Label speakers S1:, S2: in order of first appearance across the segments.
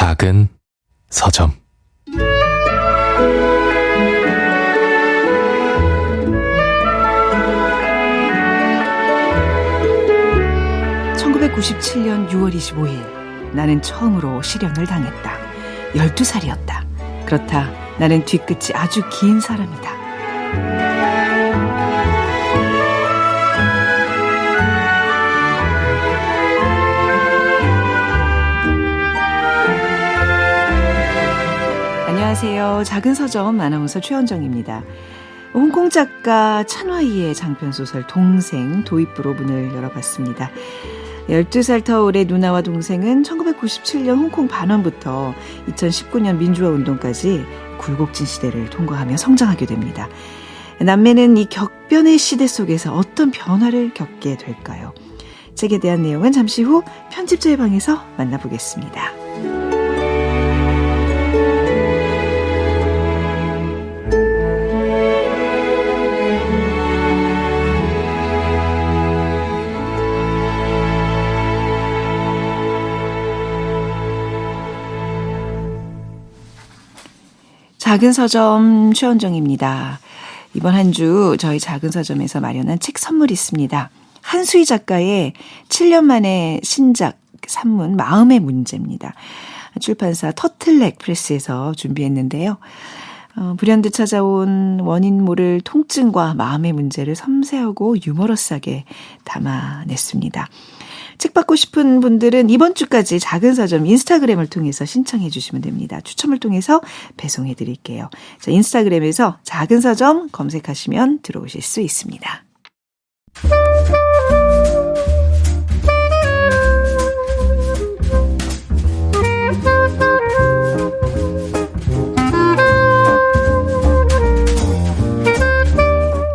S1: 작은 서점.
S2: (1997년 6월 25일) 나는 처음으로 실연을 당했다. 12살이었다. 그렇다. 나는 뒤끝이 아주 긴 사람이다. 안녕하세요. 작은 서점 아나운서 최현정입니다. 홍콩 작가 찬화이의 장편소설 동생 도입부로 문을 열어봤습니다. 12살 터울의 누나와 동생은 1997년 홍콩 반환부터 2019년 민주화 운동까지 굴곡진 시대를 통과하며 성장하게 됩니다. 남매는 이 격변의 시대 속에서 어떤 변화를 겪게 될까요? 책에 대한 내용은 잠시 후 편집자의 방에서 만나보겠습니다. 작은 서점 최원정입니다. 이번 한 주 저희 작은 서점에서 마련한 책 선물이 있습니다. 한수희 작가의 7년 만에 신작 산문 마음의 문제입니다. 출판사 터틀넥 프레스에서 준비했는데요. 불현듯 찾아온 원인 모를 통증과 마음의 문제를 섬세하고 유머러스하게 담아냈습니다. 책 받고 싶은 분들은 이번 주까지 작은 서점 인스타그램을 통해서 신청해 주시면 됩니다. 추첨을 통해서 배송해 드릴게요. 자, 인스타그램에서 작은 서점 검색하시면 들어오실 수 있습니다.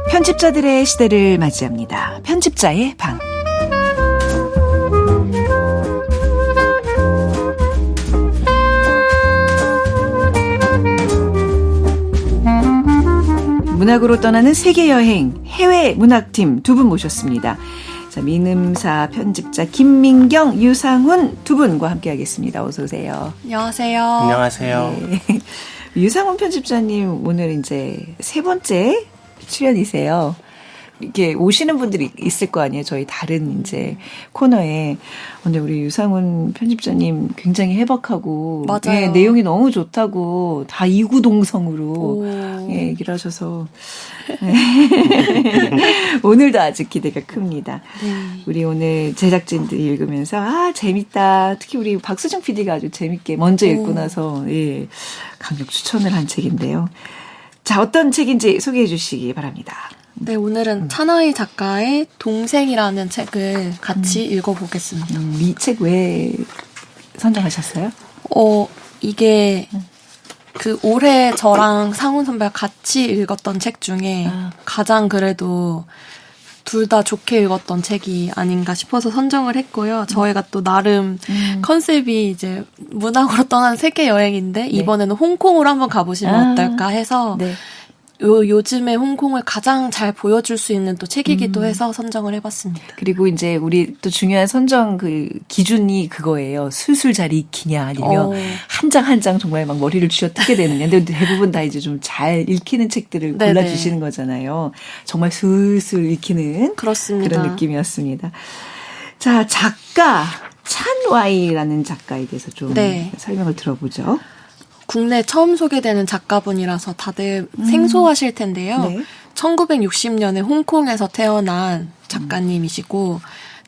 S2: 편집자들의 시대를 맞이합니다. 편집자의 방. 문학으로 떠나는 세계여행 해외 문학팀 두 분 모셨습니다. 자, 민음사 편집자 김민경, 유상훈 두 분과 함께하겠습니다. 어서 오세요.
S3: 안녕하세요.
S4: 안녕하세요.
S2: 네. 유상훈 편집자님 오늘 이제 세 번째 출연이세요. 이렇게 오시는 분들이 있을 거 아니에요. 저희 다른 이제 코너에. 근데 우리 유상훈 편집자님 굉장히 해박하고
S3: 맞아요.
S2: 예, 내용이 너무 좋다고 다 이구동성으로 예, 얘기를 하셔서 오늘도 아주 기대가 큽니다.
S3: 네.
S2: 우리 오늘 제작진들이 읽으면서 아 재밌다. 특히 우리 박수정 PD가 아주 재밌게 먼저 읽고 나서 예, 강력 추천을 한 책인데요. 자, 어떤 책인지 소개해 주시기 바랍니다.
S3: 네, 오늘은 찬하이 작가의 동생이라는 책을 같이 읽어보겠습니다.
S2: 이 책 왜 선정하셨어요?
S3: 이게 그 올해 저랑 상훈 선배가 같이 읽었던 책 중에 가장 그래도 둘 다 좋게 읽었던 책이 아닌가 싶어서 선정을 했고요. 저희가 또 나름 컨셉이 이제 문학으로 떠난 세계 여행인데 이번에는 홍콩으로 한번 가보시면 어떨까 해서
S2: 네.
S3: 요즘에 홍콩을 가장 잘 보여줄 수 있는 또 책이기도 해서 선정을 해봤습니다.
S2: 그리고 이제 우리 또 중요한 선정 그 기준이 그거예요. 술술 잘 익히냐 아니면 한 장 한 장 정말 막 머리를 쥐어뜯게 되느냐. 근데 대부분 다 이제 좀 잘 읽히는 책들을
S3: 네네.
S2: 골라주시는 거잖아요. 정말 술술 익히는
S3: 그렇습니다.
S2: 그런 느낌이었습니다. 자, 작가 찬와이라는 작가에 대해서 좀
S3: 네.
S2: 설명을 들어보죠.
S3: 국내 처음 소개되는 작가분이라서 다들 생소하실 텐데요.
S2: 네.
S3: 1960년에 홍콩에서 태어난 작가님이시고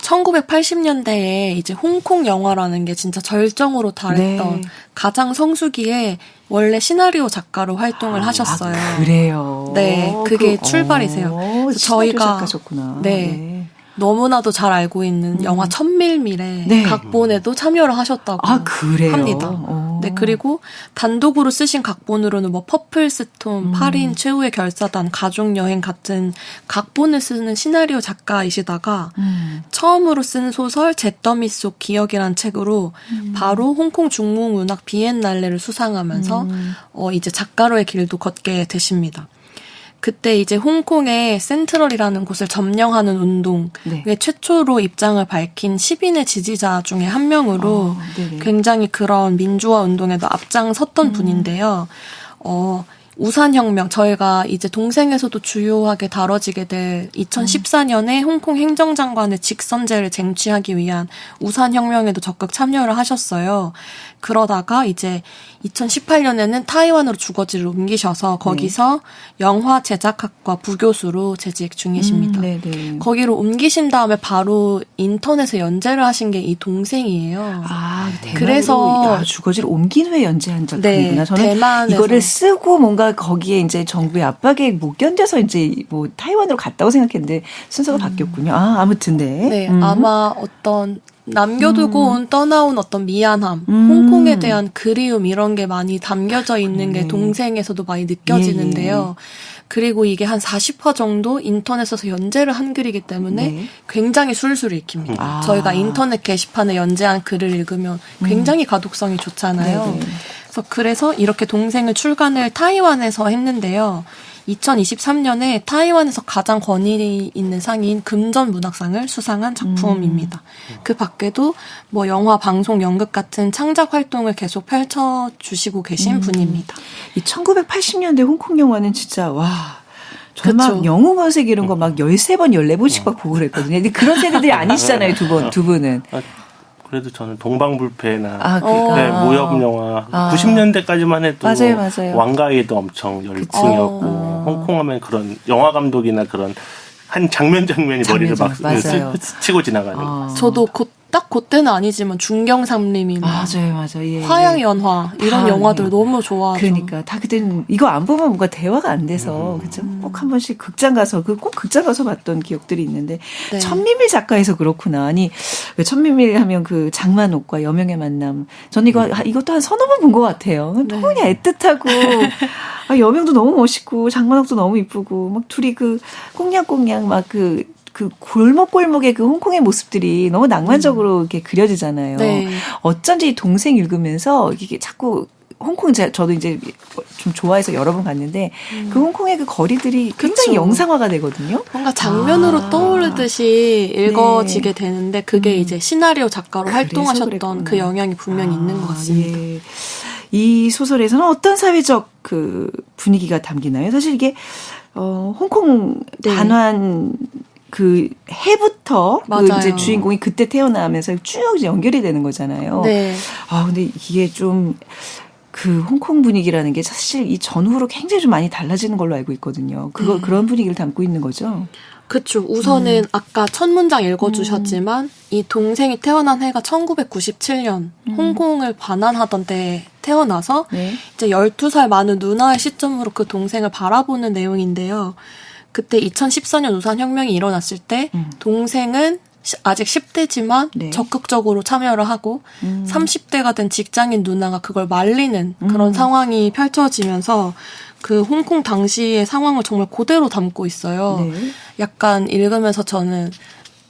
S3: 1980년대에 이제 홍콩 영화라는 게 진짜 절정으로 달했던
S2: 네.
S3: 가장 성수기에 원래 시나리오 작가로 활동을 하셨어요.
S2: 아, 그래요.
S3: 네, 그게 출발이세요. 그래서 저희가
S2: 작가셨구나.
S3: 네. 너무나도 잘 알고 있는 영화 천밀밀의
S2: 네.
S3: 각본에도 참여를 하셨다고
S2: 그래요?
S3: 합니다. 네, 그리고 단독으로 쓰신 각본으로는 뭐 퍼플스톰, 8인 최후의 결사단, 가족여행 같은 각본을 쓰는 시나리오 작가이시다가 처음으로 쓴 소설 잿더미 속 기억이라는 책으로 바로 홍콩 중무문학 비엔날레를 수상하면서 이제 작가로의 길도 걷게 되십니다. 그때 이제 홍콩의 센트럴이라는 곳을 점령하는 운동에
S2: 네.
S3: 최초로 입장을 밝힌 10인의 지지자 중에 한 명으로
S2: 네네.
S3: 굉장히 그런 민주화 운동에도 앞장섰던 분인데요. 우산혁명, 저희가 이제 동생에서도 주요하게 다뤄지게 될 2014년에 홍콩 행정장관의 직선제를 쟁취하기 위한 우산혁명에도 적극 참여를 하셨어요. 그러다가 이제 2018년에는 타이완으로 주거지를 옮기셔서 거기서 영화 제작학과 부교수로 재직 중이십니다.
S2: 네네.
S3: 거기로 옮기신 다음에 바로 인터넷에 연재를 하신 게 이 동생이에요.
S2: 아, 대만으로
S3: 그래서
S2: 주거지를 옮긴 후에 연재한 작품이구나.
S3: 네,
S2: 저는
S3: 대만에서.
S2: 이거를 쓰고 뭔가 거기에 이제 정부의 압박에 못 견뎌서 이제 뭐 타이완으로 갔다고 생각했는데 순서가 바뀌었군요. 아무튼
S3: 네, 아마 어떤 남겨두고 떠나온 어떤 미안함,
S2: 음.
S3: 홍콩에 대한 그리움 이런 게 많이 담겨져 있는 게
S2: 네.
S3: 동생에서도 많이 느껴지는데요. 그리고 이게 한 40화 정도 인터넷에서 연재를 한 글이기 때문에
S2: 네.
S3: 굉장히 술술 읽힙니다. 저희가 인터넷 게시판에 연재한 글을 읽으면 굉장히 가독성이 좋잖아요. 그래서 이렇게 동생을 출간을 타이완에서 했는데요. 2023년에 타이완에서 가장 권위 있는 상인 금전 문학상을 수상한 작품입니다. 그 밖에도 뭐 영화, 방송, 연극 같은 창작 활동을 계속 펼쳐주시고 계신 분입니다.
S2: 이 1980년대 홍콩 영화는 진짜 와 정말
S3: 그쵸.
S2: 영웅원색 이런 거 막 13번, 14번씩 막 보고 그랬거든요. 근데 그런 세대들이 아니시잖아요, 두 분은.
S4: 그래도 저는 동방불패나
S2: 그러니까.
S4: 네, 무협 영화 90년대까지만 해도
S2: 맞아요.
S4: 왕가에도 엄청 열풍이었고 홍콩하면 그런 영화 감독이나 그런 한 장면이 머리를 막 스치고 지나가는.
S3: 저도 딱 그때는 아니지만 중경삼림이나
S2: 맞아요. 예,
S3: 화양연화 이런 영화들 너무 좋아하죠.
S2: 그러니까 다 그때는 이거 안 보면 뭔가 대화가 안 돼서 그죠? 꼭 한 번씩 극장 가서 봤던 기억들이 있는데
S3: 네.
S2: 천미밀 작가에서 그렇구나. 아니 왜 천미밀 하면 그 장만옥과 여명의 만남. 저는 이것도 한 서너 번 본 것 같아요. 너무 그냥 애틋하고 여명도 너무 멋있고 장만옥도 너무 이쁘고 막 둘이 그 꽁냥꽁냥 막 그 골목골목의 그 홍콩의 모습들이 너무 낭만적으로 이렇게 그려지잖아요.
S3: 네.
S2: 어쩐지 동생 읽으면서 이게 자꾸 홍콩 저도 이제 좀 좋아해서 여러 번 갔는데 그 홍콩의 그 거리들이 굉장히
S3: 그쵸.
S2: 영상화가 되거든요.
S3: 뭔가 장면으로 떠오르듯이 읽어지게 되는데 그게 이제 시나리오 작가로 활동하셨던
S2: 그랬구나.
S3: 그 영향이 분명히 있는 것 같습니다.
S2: 예. 이 소설에서는 어떤 사회적 그 분위기가 담기나요? 사실 이게 홍콩 단환 그 해부터 그 이제 주인공이 그때 태어나면서 쭉 이제 연결이 되는 거잖아요.
S3: 네.
S2: 근데 이게 좀 그 홍콩 분위기라는 게 사실 이 전후로 굉장히 좀 많이 달라지는 걸로 알고 있거든요. 그런 분위기를 담고 있는 거죠.
S3: 그렇죠. 우선은 아까 첫 문장 읽어주셨지만 이 동생이 태어난 해가 1997년 홍콩을 반환하던 때 태어나서 이제 12살 많은 누나의 시점으로 그 동생을 바라보는 내용인데요. 그때 2014년 우산혁명이 일어났을 때 동생은 아직 10대지만 적극적으로 참여를 하고 30대가 된 직장인 누나가 그걸 말리는 그런 상황이 펼쳐지면서 그 홍콩 당시의 상황을 정말 그대로 담고 있어요. 약간 읽으면서 저는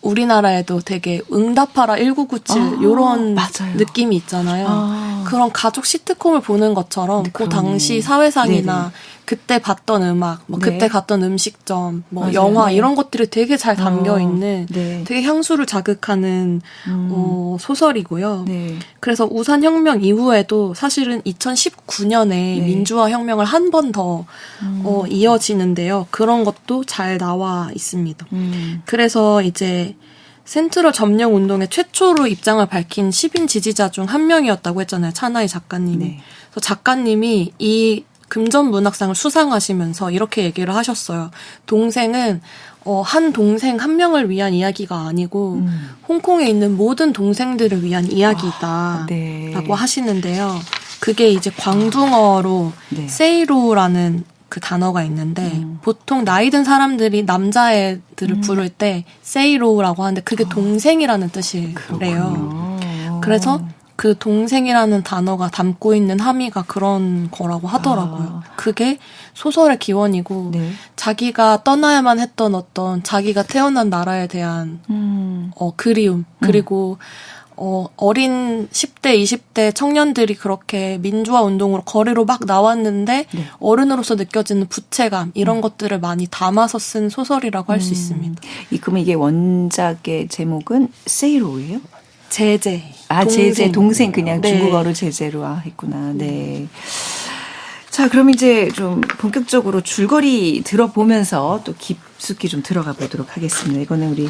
S3: 우리나라에도 되게 응답하라 1997 이런 느낌이 있잖아요. 그런 가족 시트콤을 보는 것처럼 그 당시 사회상이나 그때 봤던 음악, 뭐 그때 갔던 음식점, 뭐 영화 이런 것들이 되게 잘 담겨 있는 되게 향수를 자극하는 소설이고요. 그래서 우산혁명 이후에도 사실은 2019년에 민주화 혁명을 한 번 더 이어지는데요. 그런 것도 잘 나와 있습니다. 그래서 이제 센트럴 점령 운동의 최초로 입장을 밝힌 10인 지지자 중 한 명이었다고 했잖아요. 차나이 작가님이. 그래서 작가님이 이 금전 문학상을 수상하시면서 이렇게 얘기를 하셨어요. 동생은 한 동생 한 명을 위한 이야기가 아니고 홍콩에 있는 모든 동생들을 위한 이야기다 라고 하시는데요. 그게 이제 광둥어로 세이로라는 그 단어가 있는데 보통 나이 든 사람들이 남자애들을 부를 때 세이로라고 하는데 그게 동생이라는 뜻이래요. 그래서 그 동생이라는 단어가 담고 있는 함의가 그런 거라고 하더라고요. 그게 소설의 기원이고 자기가 떠나야만 했던 어떤 자기가 태어난 나라에 대한 그리움 그리고 어린 10대, 20대 청년들이 그렇게 민주화 운동으로 거리로 막 나왔는데
S2: 네.
S3: 어른으로서 느껴지는 부채감 이런 것들을 많이 담아서 쓴 소설이라고 할 수 있습니다.
S2: 그러면 이게 원작의 제목은 세이로예요?
S3: 제제.
S2: 제제 동생 그냥
S3: 네.
S2: 중국어로 제제로 했구나. 네. 자, 그럼 이제 좀 본격적으로 줄거리 들어보면서 또 깊숙이 좀 들어가 보도록 하겠습니다. 이거는 우리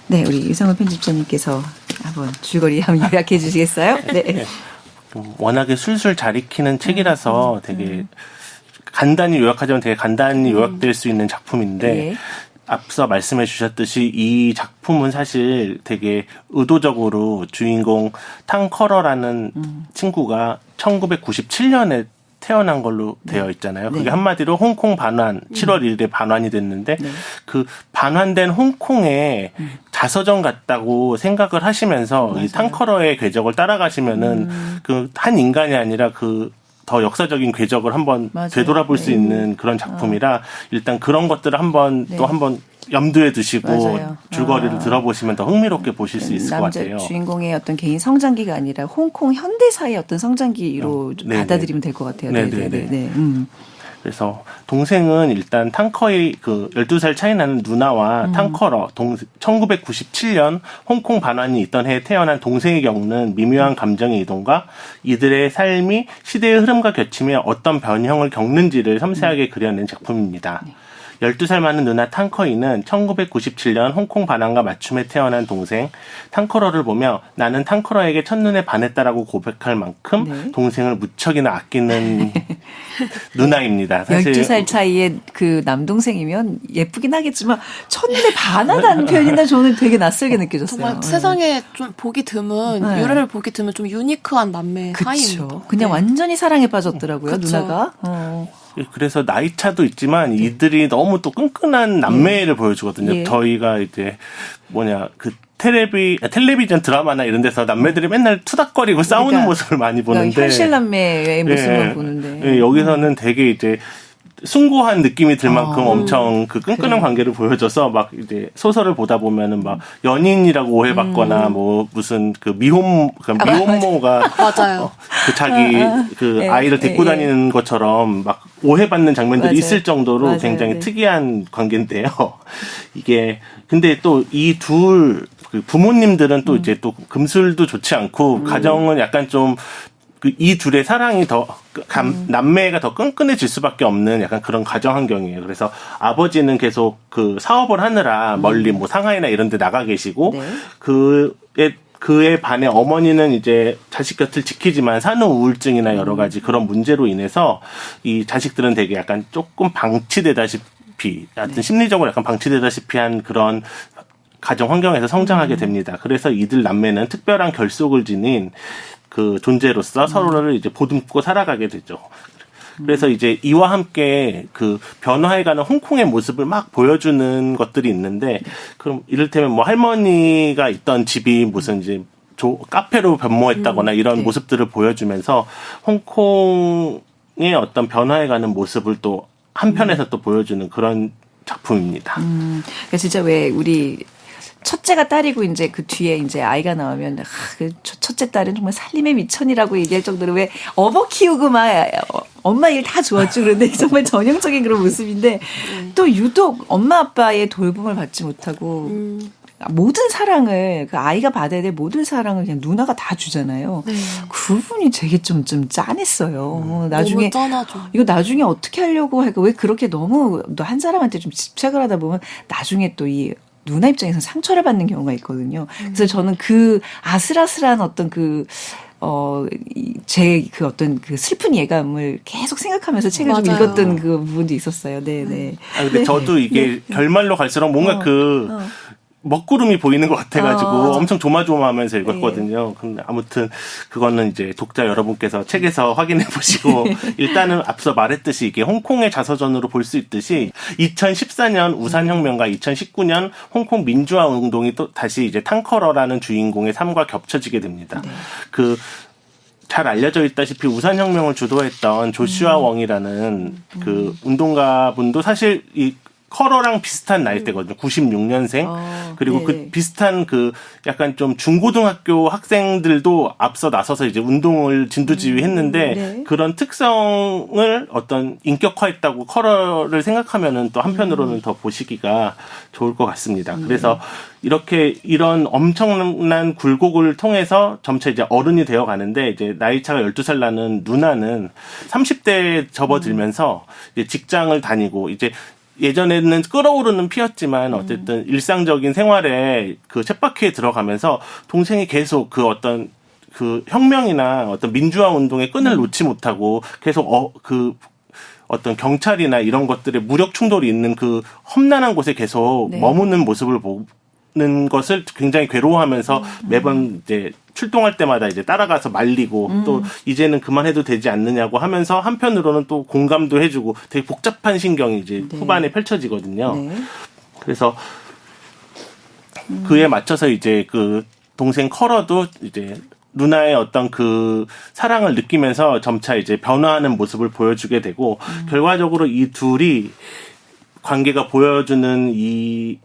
S2: 유성훈 편집자님께서 한번 줄거리 한번 요약해 주시겠어요? 네.
S4: 워낙에 술술 잘 익히는 책이라서 되게 간단히 요약하자면 되게 간단히 요약될 수 있는 작품인데
S2: 네.
S4: 앞서 말씀해 주셨듯이 이 작품은 사실 되게 의도적으로 주인공 탕커러라는 친구가 1997년에 태어난 걸로 되어 있잖아요. 그게
S2: 네.
S4: 한마디로 홍콩 반환, 7월 1일에 반환이 됐는데
S2: 네.
S4: 그 반환된 홍콩에 자서전 같다고 생각을 하시면서 이 탕커러의 궤적을 따라가시면은 그 한 인간이 아니라 그 더 역사적인 궤적을 한번
S2: 맞아요.
S4: 되돌아볼 수 있는 그런 작품이라 일단 그런 것들을 한번 또 한번 염두에 두시고
S2: 맞아요.
S4: 줄거리를 들어보시면 더 흥미롭게 보실 수 있을 것
S2: 남자
S4: 같아요.
S2: 주인공의 어떤 개인 성장기가 아니라 홍콩 현대사의 어떤 성장기로 좀 받아들이면 될 것 같아요.
S4: 네네네. 그래서 동생은 일단 탕커의 그 12살 차이 나는 누나와 탕커러 1997년 홍콩 반환이 있던 해에 태어난 동생이 겪는 미묘한 감정의 이동과 이들의 삶이 시대의 흐름과 겹치며 어떤 변형을 겪는지를 섬세하게 그려낸 작품입니다. 12살 많은 누나 탕커이는 1997년 홍콩 반환과 맞춤에 태어난 동생 탕커러를 보며 나는 탕커러에게 첫눈에 반했다라고 고백할 만큼 동생을 무척이나 아끼는 누나입니다. 사실
S2: 12살 차이의 그 남동생이면 예쁘긴 하겠지만 첫눈에 반하다는 표현이나 저는 되게 낯설게 느껴졌어요.
S3: 정말 세상에 좀 보기 드문 유래를 보기 드문 좀 유니크한 남매 사이입니다.
S2: 그냥 완전히 사랑에 빠졌더라고요.
S3: 그쵸.
S2: 누나가.
S4: 그래서 나이 차도 있지만 이들이 너무 또 끈끈한 남매를 보여주거든요.
S2: 예.
S4: 저희가 이제 그 텔레비전 드라마나 이런 데서 남매들이 맨날 투닥거리고 싸우는 모습을 많이 보는데
S2: 현실 남매의 모습을 보는데
S4: 여기서는 되게 이제 숭고한 느낌이 들 만큼 엄청 그 끈끈한 관계를 보여줘서 막 이제 소설을 보다 보면은 막 연인이라고 오해받거나 뭐 무슨 그 미혼모가
S3: 맞아요.
S4: 그 자기 그 아이를 데리고 다니는 것처럼 막 오해받는 장면들이 있을 정도로 굉장히 특이한 관계인데요. 이게 근데 또 이 둘 그 부모님들은 또 이제 또 금술도 좋지 않고 가정은 약간 좀 이 둘의 사랑이 더 남매가 더 끈끈해질 수밖에 없는 약간 그런 가정 환경이에요. 그래서 아버지는 계속 그 사업을 하느라 멀리 뭐 상하이나 이런 데 나가 계시고 그에 반해 어머니는 이제 자식 곁을 지키지만 산후 우울증이나 여러 가지 그런 문제로 인해서 이 자식들은 되게 약간 조금 방치되다시피 하여튼 심리적으로 약간 방치되다시피 한 그런 가정 환경에서 성장하게 됩니다. 그래서 이들 남매는 특별한 결속을 지닌 그 존재로서 서로를 이제 보듬고 살아가게 되죠. 그래서 이제 이와 함께 그 변화해가는 홍콩의 모습을 막 보여주는 것들이 있는데, 그럼 이를테면 뭐 할머니가 있던 집이 무슨 이제 카페로 변모했다거나 이런 모습들을 보여주면서 홍콩의 어떤 변화해가는 모습을 또 한편에서 또 보여주는 그런 작품입니다.
S2: 그러니까 진짜 왜 우리 첫째가 딸이고 이제 그 뒤에 이제 아이가 나오면 그 첫째 딸은 정말 살림의 미천이라고 얘기할 정도로 왜 업어 키우고 막 엄마 일 다 좋았죠. 그런데 정말 전형적인 그런 모습인데 또 유독 엄마 아빠의 돌봄을 받지 못하고 모든 사랑을 그 아이가 받아야 될 모든 사랑을 그냥 누나가 다 주잖아요. 그 부분이 되게 좀 짠했어요. 나중에
S3: 너무 짠하죠.
S2: 이거 나중에 어떻게 하려고 할까? 왜 그렇게 너무 한 사람한테 좀 집착을 하다 보면 나중에 또 이 누나 입장에서 상처를 받는 경우가 있거든요. 그래서 저는 그 아슬아슬한 어떤 제 어떤 그 슬픈 예감을 계속 생각하면서 책을 좀 읽었던 그 부분도 있었어요. 네네.
S4: 근데 저도 이게 결말로 갈수록 뭔가 먹구름이 보이는 것 같아가지고 엄청 조마조마하면서 읽었거든요. 근데 아무튼 그거는 이제 독자 여러분께서 책에서 확인해 보시고 일단은 앞서 말했듯이 이게 홍콩의 자서전으로 볼 수 있듯이 2014년 우산혁명과 2019년 홍콩 민주화 운동이 또 다시 이제 탕커러라는 주인공의 삶과 겹쳐지게 됩니다. 잘 알려져 있다시피 우산혁명을 주도했던 조슈아 웡이라는 그 운동가분도 사실 이 커러랑 비슷한 나이대거든요. 96년생. 그리고
S2: 네네.
S4: 그 비슷한 그 약간 좀 중고등학교 학생들도 앞서 나서서 이제 운동을 진두지휘했는데
S2: 네.
S4: 그런 특성을 어떤 인격화했다고 커러를 생각하면은 또 한편으로는 더 보시기가 좋을 것 같습니다. 그래서 이렇게 이런 엄청난 굴곡을 통해서 점차 이제 어른이 되어 가는데 이제 나이 차가 12살 나는 누나는 30대에 접어들면서 이제 직장을 다니고 이제 예전에는 끓어오르는 피였지만 어쨌든 일상적인 생활에 그 쳇바퀴에 들어가면서 동생이 계속 그 어떤 그 혁명이나 어떤 민주화 운동의 끈을 놓지 못하고 계속 그 어떤 경찰이나 이런 것들의 무력 충돌이 있는 그 험난한 곳에 계속
S2: 네.
S4: 머무는 모습을 보는 것을 굉장히 괴로워하면서 매번 이제 출동할 때마다 이제 따라가서 말리고 또 이제는 그만해도 되지 않느냐고 하면서 한편으로는 또 공감도 해주고 되게 복잡한 신경이 이제
S2: 네.
S4: 후반에 펼쳐지거든요.
S2: 네.
S4: 그래서 그에 맞춰서 이제 그 동생 커러도 이제 누나의 어떤 그 사랑을 느끼면서 점차 이제 변화하는 모습을 보여주게 되고 결과적으로 이 둘이 관계가 보여주는 이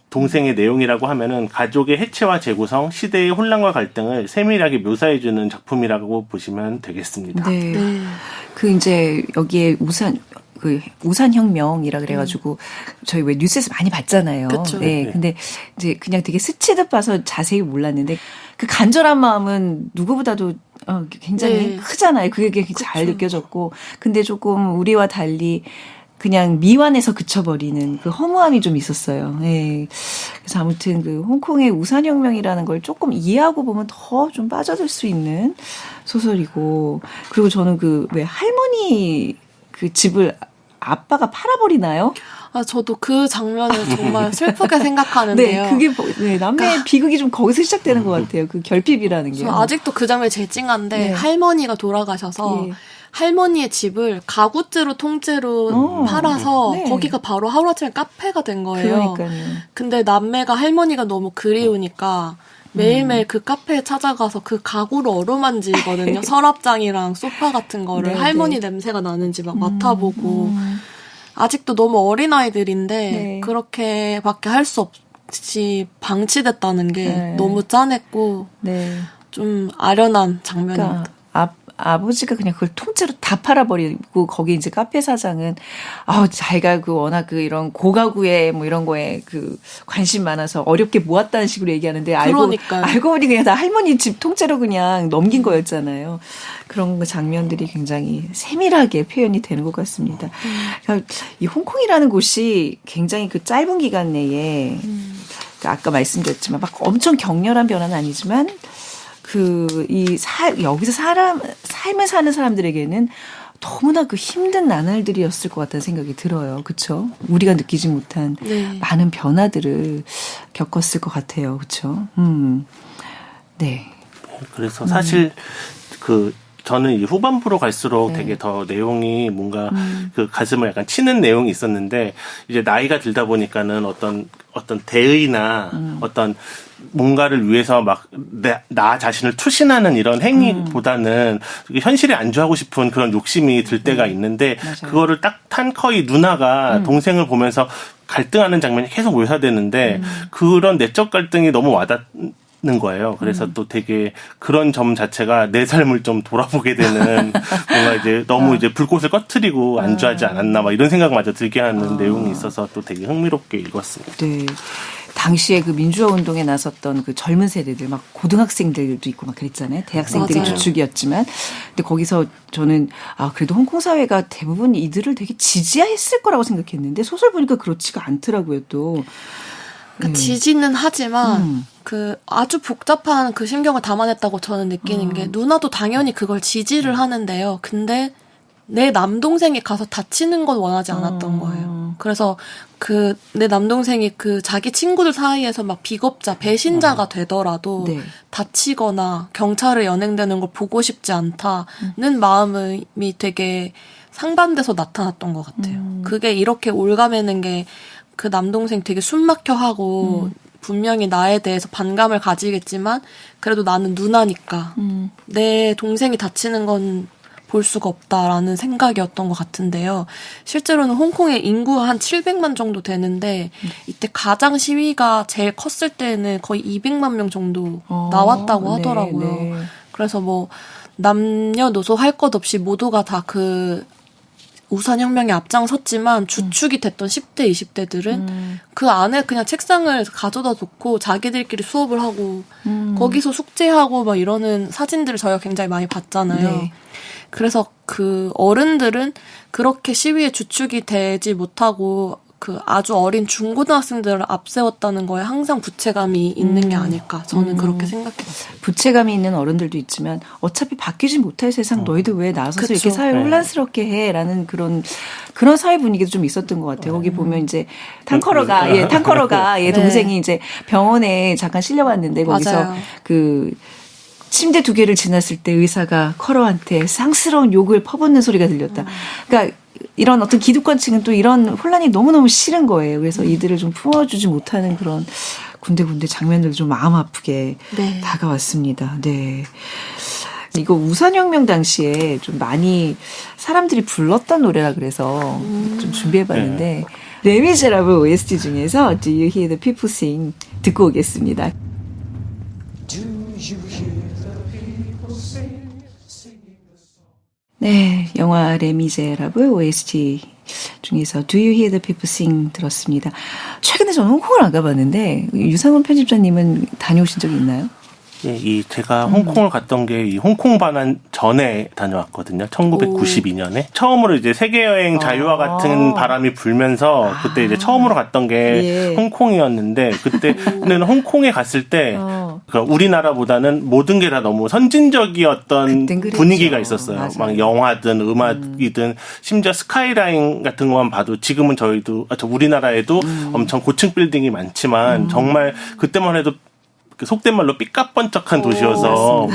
S4: 동생의 내용이라고 하면은 가족의 해체와 재구성, 시대의 혼란과 갈등을 세밀하게 묘사해주는 작품이라고 보시면 되겠습니다.
S2: 네. 그 이제 여기에 우산혁명이라 그래가지고 저희 왜 뉴스에서 많이 봤잖아요.
S3: 그쵸.
S2: 네. 근데 이제 그냥 되게 스치듯 봐서 자세히 몰랐는데 그 간절한 마음은 누구보다도 굉장히
S3: 네.
S2: 크잖아요. 그게 잘 느껴졌고. 근데 조금 우리와 달리 그냥 미완에서 그쳐버리는 그 허무함이 좀 있었어요. 예. 그래서 아무튼 그 홍콩의 우산혁명이라는 걸 조금 이해하고 보면 더 좀 빠져들 수 있는 소설이고, 그리고 저는 그 왜 할머니 그 집을 아빠가 팔아버리나요?
S3: 저도 그 장면을 정말 슬프게 생각하는데요.
S2: 네, 그게 남매의 비극이 좀 거기서 시작되는 것 같아요. 그 결핍이라는 게.
S3: 아직도 그 장면이 제일 찡한데
S2: 네.
S3: 할머니가 돌아가셔서
S2: 예.
S3: 할머니의 집을 가구째로 통째로 팔아서
S2: 네.
S3: 거기가 바로 하루아침에 카페가 된 거예요.
S2: 그러니까요.
S3: 근데 남매가 할머니가 너무 그리우니까 매일매일 그 카페에 찾아가서 그 가구를 어루만지거든요. 서랍장이랑 소파 같은 거를
S2: 네,
S3: 할머니
S2: 네.
S3: 냄새가 나는지 막 맡아보고 아직도 너무 어린아이들인데
S2: 네.
S3: 그렇게밖에 할 수 없이 방치됐다는 게
S2: 네.
S3: 너무 짠했고
S2: 네.
S3: 좀 아련한 장면이었다.
S2: 그러니까 아버지가 그냥 그걸 통째로 다 팔아버리고 거기 이제 카페 사장은 자기가 그 워낙 그 이런 고가구에 뭐 이런 거에 그 관심 많아서 어렵게 모았다는 식으로 얘기하는데
S3: 그러니까요.
S2: 알고 보니 그냥 다 할머니 집 통째로 그냥 넘긴 거였잖아요. 그런 장면들이 굉장히 세밀하게 표현이 되는 것 같습니다. 그러니까 이 홍콩이라는 곳이 굉장히 그 짧은 기간 내에 그러니까 아까 말씀드렸지만 막 엄청 격렬한 변화는 아니지만 여기서 삶을 사는 사람들에게는 너무나 그 힘든 나날들이었을 것 같다는 생각이 들어요. 그렇죠? 우리가 느끼지 못한
S3: 네.
S2: 많은 변화들을 겪었을 것 같아요. 그렇죠? 네.
S4: 그래서 사실 저는 이 후반부로 갈수록 되게 더 내용이 뭔가 그 가슴을 약간 치는 내용이 있었는데 이제 나이가 들다 보니까는 어떤 대의나 어떤 뭔가를 위해서 막 나 자신을 투신하는 이런 행위보다는 현실에 안주하고 싶은 그런 욕심이 들 때가 있는데
S2: 맞아요.
S4: 그거를 딱 탄커이 누나가 동생을 보면서 갈등하는 장면이 계속 묘사되는데 그런 내적 갈등이 너무 와닿는 거예요. 그래서 또 되게 그런 점 자체가 내 삶을 좀 돌아보게 되는 뭔가 이제 너무 이제 불꽃을 꺼트리고 안주하지 않았나 막 이런 생각마저 들게 하는 내용이 있어서 또 되게 흥미롭게 읽었습니다.
S2: 네. 당시에 그 민주화 운동에 나섰던 그 젊은 세대들 막 고등학생들도 있고 막 그랬잖아요. 대학생들이
S3: 맞아요.
S2: 주축이었지만. 근데 거기서 저는 그래도 홍콩 사회가 대부분 이들을 되게 지지했을 거라고 생각했는데 소설 보니까 그렇지가 않더라고요, 또.
S3: 그러니까 지지는 하지만 그 아주 복잡한 그 심경을 담아냈다고 저는 느끼는 게 누나도 당연히 그걸 지지를 하는데요. 근데 내 남동생이 가서 다치는 건 원하지 않았던 거예요. 그래서 내 남동생이 그 자기 친구들 사이에서 막 비겁자, 배신자가 되더라도
S2: 네.
S3: 다치거나 경찰에 연행되는 걸 보고 싶지 않다는 마음이 되게 상반돼서 나타났던 것 같아요. 그게 이렇게 올가매는 게 그 남동생 되게 숨막혀하고 분명히 나에 대해서 반감을 가지겠지만 그래도 나는 누나니까 내 동생이 다치는 건 볼 수가 없다라는 생각이었던 것 같은데요. 실제로는 홍콩의 인구 한 700만 정도 되는데 이때 가장 시위가 제일 컸을 때는 거의 200만 명 정도 나왔다고 하더라고요.
S2: 네.
S3: 그래서 뭐 남녀노소 할 것 없이 모두가 다 그 우산혁명에 앞장섰지만 주축이 됐던 10대, 20대들은 그 안에 그냥 책상을 가져다 놓고 자기들끼리 수업을 하고 거기서 숙제하고 막 이러는 사진들을 저희가 굉장히 많이 봤잖아요.
S2: 네.
S3: 그래서 그 어른들은 그렇게 시위의 주축이 되지 못하고 그 아주 어린 중고등학생들을 앞세웠다는 거에 항상 부채감이 있는 게 아닐까 저는 그렇게 생각했어요.
S2: 부채감이 있는 어른들도 있지만 어차피 바뀌지 못할 세상 너희들 왜 나서서
S3: 그쵸.
S2: 이렇게 사회 혼란스럽게 해라는 그런 사회 분위기도 좀 있었던 것 같아요. 거기 보면 이제 탕커러가 동생이 이제 병원에 잠깐 실려왔는데 거기서
S3: 맞아요.
S2: 그 침대 2개를 지났을 때 의사가 커러한테 쌍스러운 욕을 퍼붓는 소리가 들렸다. 그러니까 이런 어떤 기득권층은 또 이런 혼란이 너무너무 싫은 거예요. 그래서 이들을 좀 품어주지 못하는 그런 군데군데 장면들도 좀 마음 아프게
S3: 네.
S2: 다가왔습니다. 네. 이거 우산혁명 당시에 좀 많이 사람들이 불렀던 노래라 그래서 좀 준비해봤는데 레미제라블 OST 중에서 Do You Hear the People Sing 듣고 오겠습니다. 네, 영화 레미제라블 OST 중에서 Do You Hear the People Sing 들었습니다. 최근에 저는 홍콩을 안 가봤는데 유상훈 편집자님은 다녀오신 적이 있나요?
S4: 예, 제가 홍콩을 갔던 게 이 홍콩 반환 전에 다녀왔거든요. 1992년에. 처음으로 이제 세계여행 자유화 같은 바람이 불면서 그때 이제 처음으로 갔던 게 홍콩이었는데 그때는 홍콩에 갔을 때 그러니까 우리나라보다는 모든 게 다 너무 선진적이었던 분위기가 있었어요.
S2: 맞아요.
S4: 막 영화든 음악이든 심지어 스카이라인 같은 것만 봐도 지금은 우리나라에도 엄청 고층 빌딩이 많지만 정말 그때만 해도 속된 말로 삐까뻔쩍한 도시여서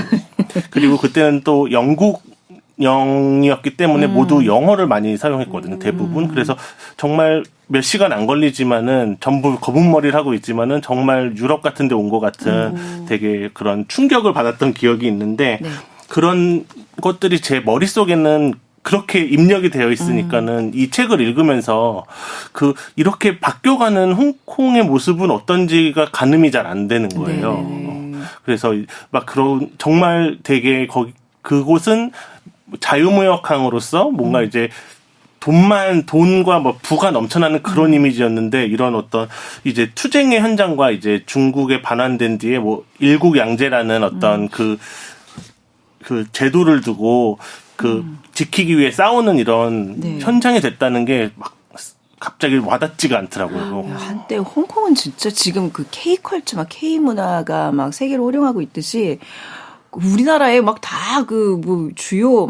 S4: 그리고 그때는 또 영국령이었기 때문에 모두 영어를 많이 사용했거든요. 대부분. 그래서 정말 몇 시간 안 걸리지만은 전부 검은 머리를 하고 있지만은 정말 유럽 같은 데 온 것 같은 되게 그런 충격을 받았던 기억이 있는데 그런 것들이 제 머릿속에는 그렇게 입력이 되어 있으니까는 이 책을 읽으면서 이렇게 바뀌어가는 홍콩의 모습은 어떤지가 가늠이 잘 안 되는 거예요. 그래서 막 정말 되게 그곳은 자유무역항으로서 뭔가 이제 돈과 뭐 부가 넘쳐나는 그런 이미지였는데 이런 어떤 이제 투쟁의 현장과 이제 중국에 반환된 뒤에 뭐 일국양제라는 어떤 그 제도를 두고 지키기 위해 싸우는 이런 현장이 됐다는 게 막 갑자기 와닿지가 않더라고요.
S2: 한때 홍콩은 진짜 지금 그 K컬처, 막 K문화가 막 세계를 호령하고 있듯이 우리나라에 막 다 주요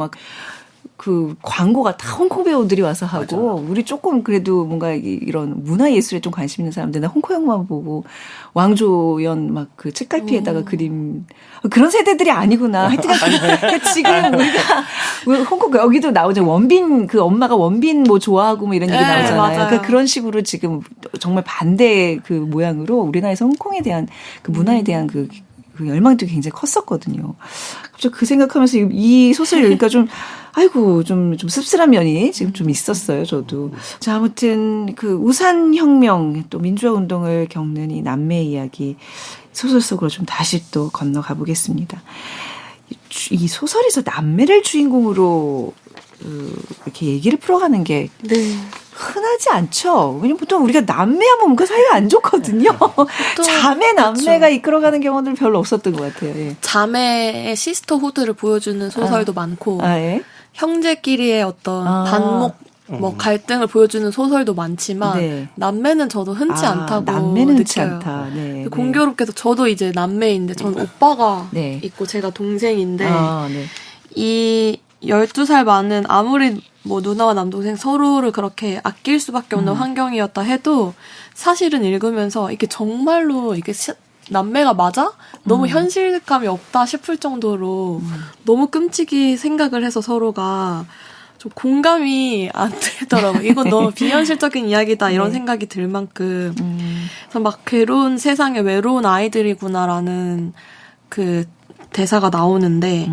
S2: 광고가 다 홍콩 배우들이 와서 하고 맞아. 우리 조금 그래도 뭔가 이런 문화 예술에 좀 관심 있는 사람들은 홍콩 영화만 보고 왕조연 막 그 책갈피에다가 그림 그런 세대들이 아니구나. 하여튼 지금 우리가 홍콩 여기도 나오죠. 원빈 엄마가 원빈 뭐 좋아하고 뭐 이런 얘기 나오잖아요. 그러니까 그런 식으로 지금 정말 반대 모양으로 우리나라에서 홍콩에 대한 그 문화에 대한 그 열망도 굉장히 컸었거든요. 갑자기 그 생각하면서 이 소설 읽으니까 좀 씁쓸한 면이 지금 좀 있었어요, 저도. 자, 아무튼 우산혁명, 또 민주화 운동을 겪는 이 남매 이야기 소설 속으로 좀 다시 또 건너가 보겠습니다. 이 소설에서 남매를 주인공으로 이렇게 얘기를 풀어가는 게 흔하지 않죠. 왜냐면 보통 우리가 남매하면 뭔가 사이가 안 좋거든요. 자매 남매가 그렇죠. 이끌어가는 경우는 별로 없었던 것 같아요. 예.
S3: 자매의 시스터후드를 보여주는 소설도 많고
S2: 예?
S3: 형제끼리의 어떤 단목 갈등을 보여주는 소설도 많지만 남매는 저도 흔치 않다고
S2: 남매는 흔치
S3: 느껴요.
S2: 않다. 네,
S3: 공교롭게도 저도 이제 남매인데 저는 오빠가 있고 제가 동생인데 이 12살 많은 아무리 뭐 누나와 남동생 서로를 그렇게 아낄 수밖에 없는 환경이었다 해도 사실은 읽으면서 이게 정말로 이게 남매가 맞아? 너무 현실감이 없다 싶을 정도로 너무 끔찍이 생각을 해서 서로가 좀 공감이 안 되더라고요. 이건 너무 비현실적인 이야기다 이런 생각이 들 만큼 그래서 막 괴로운 세상에 외로운 아이들이구나라는 그 대사가 나오는데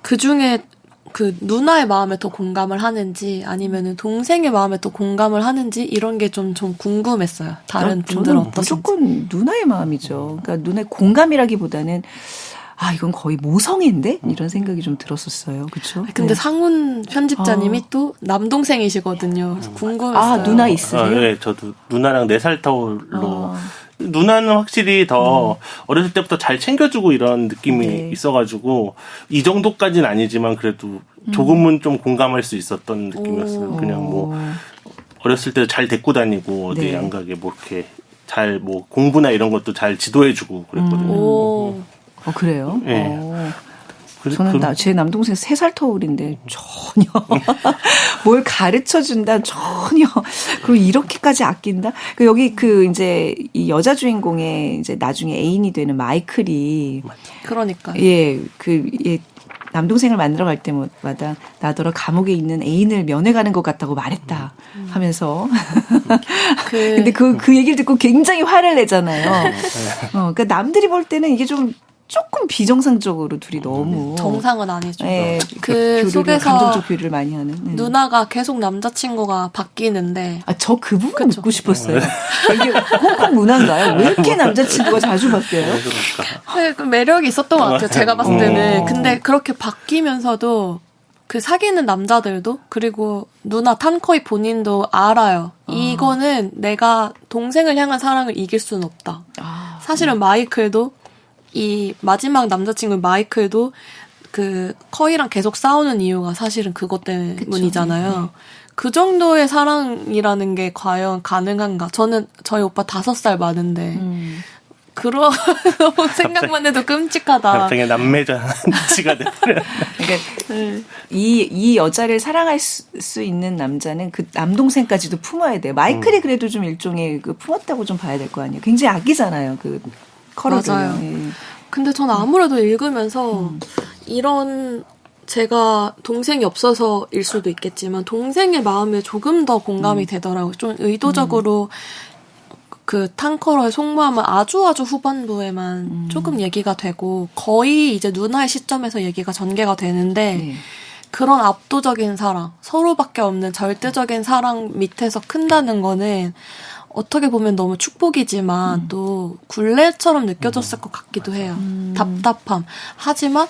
S3: 그중에 그 누나의 마음에 더 공감을 하는지 아니면은 동생의 마음에 더 공감을 하는지 이런 게 좀 궁금했어요. 다른 분들은
S2: 저는
S3: 어떠신지.
S2: 무조건 누나의 마음이죠. 그러니까 누나의 공감이라기보다는 이건 거의 모성애인데? 이런 생각이 좀 들었었어요. 그렇죠?
S3: 근데 상훈 편집자님이 또 남동생이시거든요. 그래서 궁금했어요.
S2: 누나 있으세요?
S4: 네, 저도 누나랑 4살 터울로 누나는 확실히 더 어렸을 때부터 잘 챙겨주고 이런 느낌이
S2: 네.
S4: 있어가지고 이 정도까지는 아니지만 그래도 조금은 좀 공감할 수 있었던 느낌이었어요. 그냥 뭐 어렸을 때 잘 데리고 다니고 어디
S2: 네.
S4: 안 가게 뭐 이렇게 잘 뭐 공부나 이런 것도 잘 지도해주고 그랬거든요.
S3: 오.
S2: 그래요?
S4: 네.
S2: 저는 제 남동생 3살 터울인데 전혀 뭘 가르쳐 준다 전혀. 그리고 이렇게까지 아낀다. 여기 이제 이 여자 주인공의 이제 나중에 애인이 되는 마이클이
S3: 그러니까.
S2: 남동생을 만나러 갈 때마다 나더러 감옥에 있는 애인을 면회가는 것 같다고 말했다 하면서 근데 그 얘기를 듣고 굉장히 화를 내잖아요. 그러니까 남들이 볼 때는 이게 조금 비정상적으로 둘이 너무
S3: 정상은 아니죠.
S2: 네,
S3: 그 속에서
S2: 감정적 교류를 많이 하는. 네.
S3: 누나가 계속 남자친구가 바뀌는데
S2: 저 그 부분 묻고 싶었어요. 이게 홍콩 문화인가요? 왜 이렇게 남자친구가 자주 바뀌어요?
S3: 네, 그 매력이 있었던 것 같아요. 제가 봤을 때는. 근데 그렇게 바뀌면서도 그 사귀는 남자들도 그리고 누나 탄커이 본인도 알아요. 이거는 내가 동생을 향한 사랑을 이길 수는 없다. 사실은 마이클도 이 마지막 남자친구 마이클도 그 커이랑 계속 싸우는 이유가 사실은 그것 때문이잖아요. 네. 그 정도의 사랑이라는 게 과연 가능한가? 저희 오빠 5살 많은데 그런 생각만 해도 끔찍하다.
S4: 갑자기 남매잔치가 돼버려.
S2: 그러니까 이 여자를 사랑할 수 있는 남자는 그 남동생까지도 품어야 돼요. 마이클이 그래도 좀 일종의 품었다고 좀 봐야 될 거 아니에요. 굉장히 아끼잖아요. 커러를.
S3: 맞아요. 근데 저는 아무래도 읽으면서 이런 제가 동생이 없어서일 수도 있겠지만 동생의 마음에 조금 더 공감이 되더라고요. 좀 의도적으로 그 탕커러의 속마음은 아주 후반부에만 조금 얘기가 되고 거의 이제 누나의 시점에서 얘기가 전개가 되는데 그런 압도적인 사랑, 서로밖에 없는 절대적인 사랑 밑에서 큰다는 거는 어떻게 보면 너무 축복이지만 또 굴레처럼 느껴졌을 것 같기도 해요. 답답함. 하지만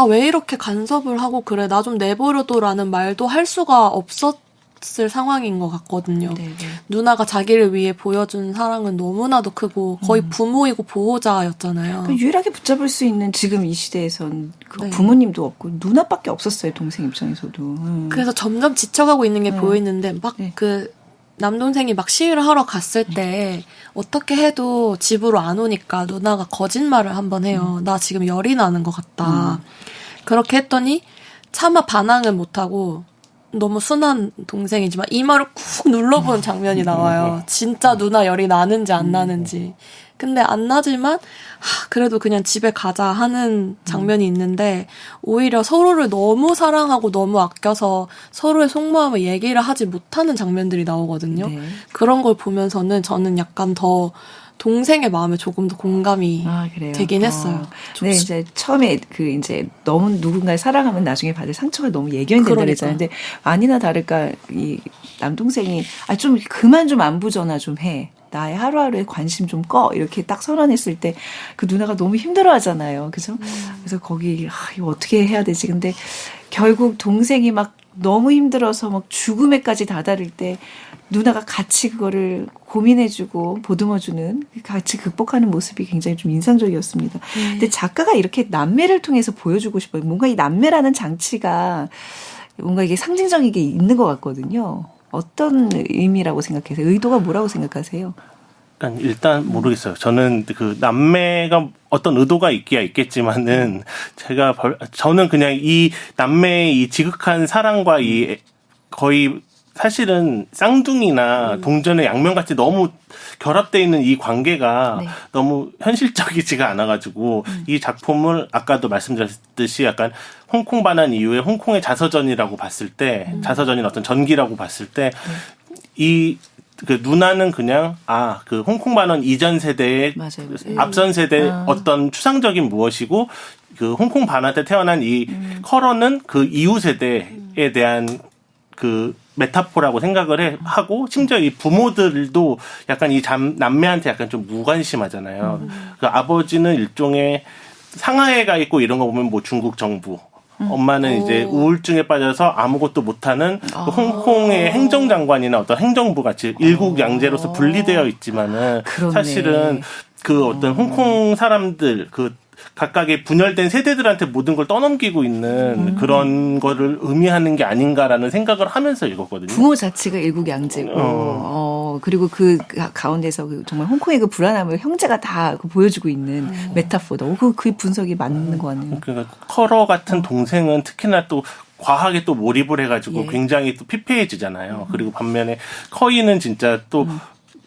S3: 왜 이렇게 간섭을 하고 그래 나 좀 내버려둬라는 말도 할 수가 없었을 상황인 것 같거든요. 네네. 누나가 자기를 위해 보여준 사랑은 너무나도 크고 거의 부모이고 보호자였잖아요.
S2: 그러니까 유일하게 붙잡을 수 있는 지금 이 시대에선 부모님도 없고 누나밖에 없었어요. 동생 입장에서도.
S3: 그래서 점점 지쳐가고 있는 게 보이는데 막 남동생이 막 시위를 하러 갔을 때 어떻게 해도 집으로 안 오니까 누나가 거짓말을 한번 해요. 나 지금 열이 나는 것 같다. 그렇게 했더니 차마 반항을 못하고 너무 순한 동생이지만 이마를 꾹 눌러보는 장면이 나와요. 진짜 누나 열이 나는지 안 나는지. 근데 안 나지만 그래도 그냥 집에 가자 하는 장면이 있는데 오히려 서로를 너무 사랑하고 너무 아껴서 서로의 속마음을 얘기를 하지 못하는 장면들이 나오거든요. 네. 그런 걸 보면서는 저는 약간 더 동생의 마음에 조금 더 공감이 되긴 했어요.
S2: 네, 이제 처음에 이제 너무 누군가를 사랑하면 나중에 받을 상처가 너무 예견이 된다 그랬잖아요. 근데 아니나 다를까 이 남동생이 좀 그만 좀 안부 전화 좀 해. 나의 하루하루에 관심 좀 꺼. 이렇게 딱 선언했을 때 그 누나가 너무 힘들어 하잖아요. 그죠? 그래서 거기 이거 어떻게 해야 되지? 근데 결국 동생이 막 너무 힘들어서 막 죽음에까지 다다를 때 누나가 같이 그거를 고민해주고 보듬어주는 같이 극복하는 모습이 굉장히 좀 인상적이었습니다. 근데 작가가 이렇게 남매를 통해서 보여주고 싶어요. 뭔가 이 남매라는 장치가 뭔가 이게 상징적이게 있는 것 같거든요. 어떤 의미라고 생각하세요? 의도가 뭐라고 생각하세요?
S4: 일단 모르겠어요. 저는 그 남매가 어떤 의도가 있기야 있겠지만은 저는 그냥 이 남매의 이 지극한 사랑과 이 거의 사실은 쌍둥이나 동전의 양면같이 너무 결합되어 있는 이 관계가 너무 현실적이지가 않아가지고 이 작품을 아까도 말씀드렸듯이 약간 홍콩 반환 이후에 홍콩의 자서전이라고 봤을 때 자서전인 어떤 전기라고 봤을 때 그 누나는 그냥 그 홍콩 반환 이전 세대의 앞선 세대의 어떤 추상적인 무엇이고 그 홍콩 반화 때 태어난 이 커러는 그 이후 세대에 대한 그 메타포라고 생각을 하고 심지어 이 부모들도 약간 이 남매한테 약간 좀 무관심하잖아요. 그 아버지는 일종의 상하에 가 있고 이런 거 보면 뭐 중국 정부, 엄마는 이제 우울증에 빠져서 아무것도 못하는 그 홍콩의 행정장관이나 어떤 행정부 같이 일국양제로서 분리되어 있지만은
S2: 그렇네.
S4: 사실은 그 어떤 홍콩 사람들 그 각각의 분열된 세대들한테 모든 걸 떠넘기고 있는 그런 거를 의미하는 게 아닌가라는 생각을 하면서 읽었거든요.
S2: 부모 자체가 일국양제고, 그리고 그 가운데서 그 정말 홍콩의 그 불안함을 형제가 다 보여주고 있는 메타포다. 그 분석이 맞는 것 같네요.
S4: 그러니까 커러 같은 동생은 특히나 또 과하게 또 몰입을 해가지고
S2: 예.
S4: 굉장히 또 피폐해지잖아요. 그리고 반면에 커이는 진짜 또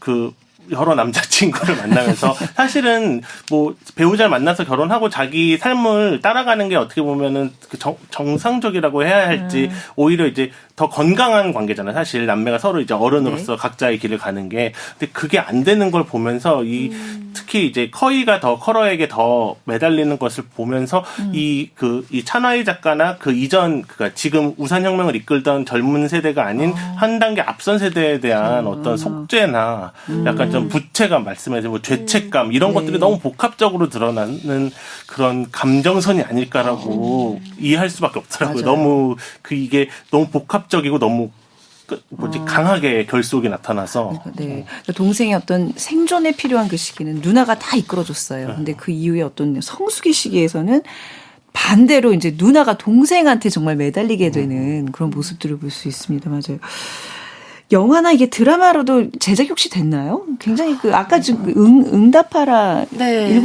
S4: 그 여러 남자친구를 만나면서 사실은 뭐 배우자를 만나서 결혼하고 자기 삶을 따라가는 게 어떻게 보면은 그 정상적이라고 해야 할지 오히려 이제 더 건강한 관계잖아요. 사실 남매가 서로 이제 어른으로서 각자의 길을 가는 게. 근데 그게 안 되는 걸 보면서 이 특히 이제 커이가 더 커러에게 더 매달리는 것을 보면서 이 찬화이 작가나 그 이전 그러니까 지금 우산혁명을 이끌던 젊은 세대가 아닌 한 단계 앞선 세대에 대한 어떤 속죄나 약간 좀 부채감 말씀해서 뭐 죄책감 이런 것들이 너무 복합적으로 드러나는 그런 감정선이 아닐까라고 이해할 수밖에 없더라고요.
S2: 맞아요.
S4: 너무 이게 너무 복합적이고 너무 강하게 결속이 나타나서.
S2: 네. 동생의 어떤 생존에 필요한 그 시기는 누나가 다 이끌어줬어요. 근데 그 이후에 어떤 성숙의 시기에서는 반대로 이제 누나가 동생한테 정말 매달리게 되는 그런 모습들을 볼 수 있습니다. 맞아요. 영화나 이게 드라마로도 제작이 혹시 됐나요? 굉장히 아까 지금 응답하라
S3: 네.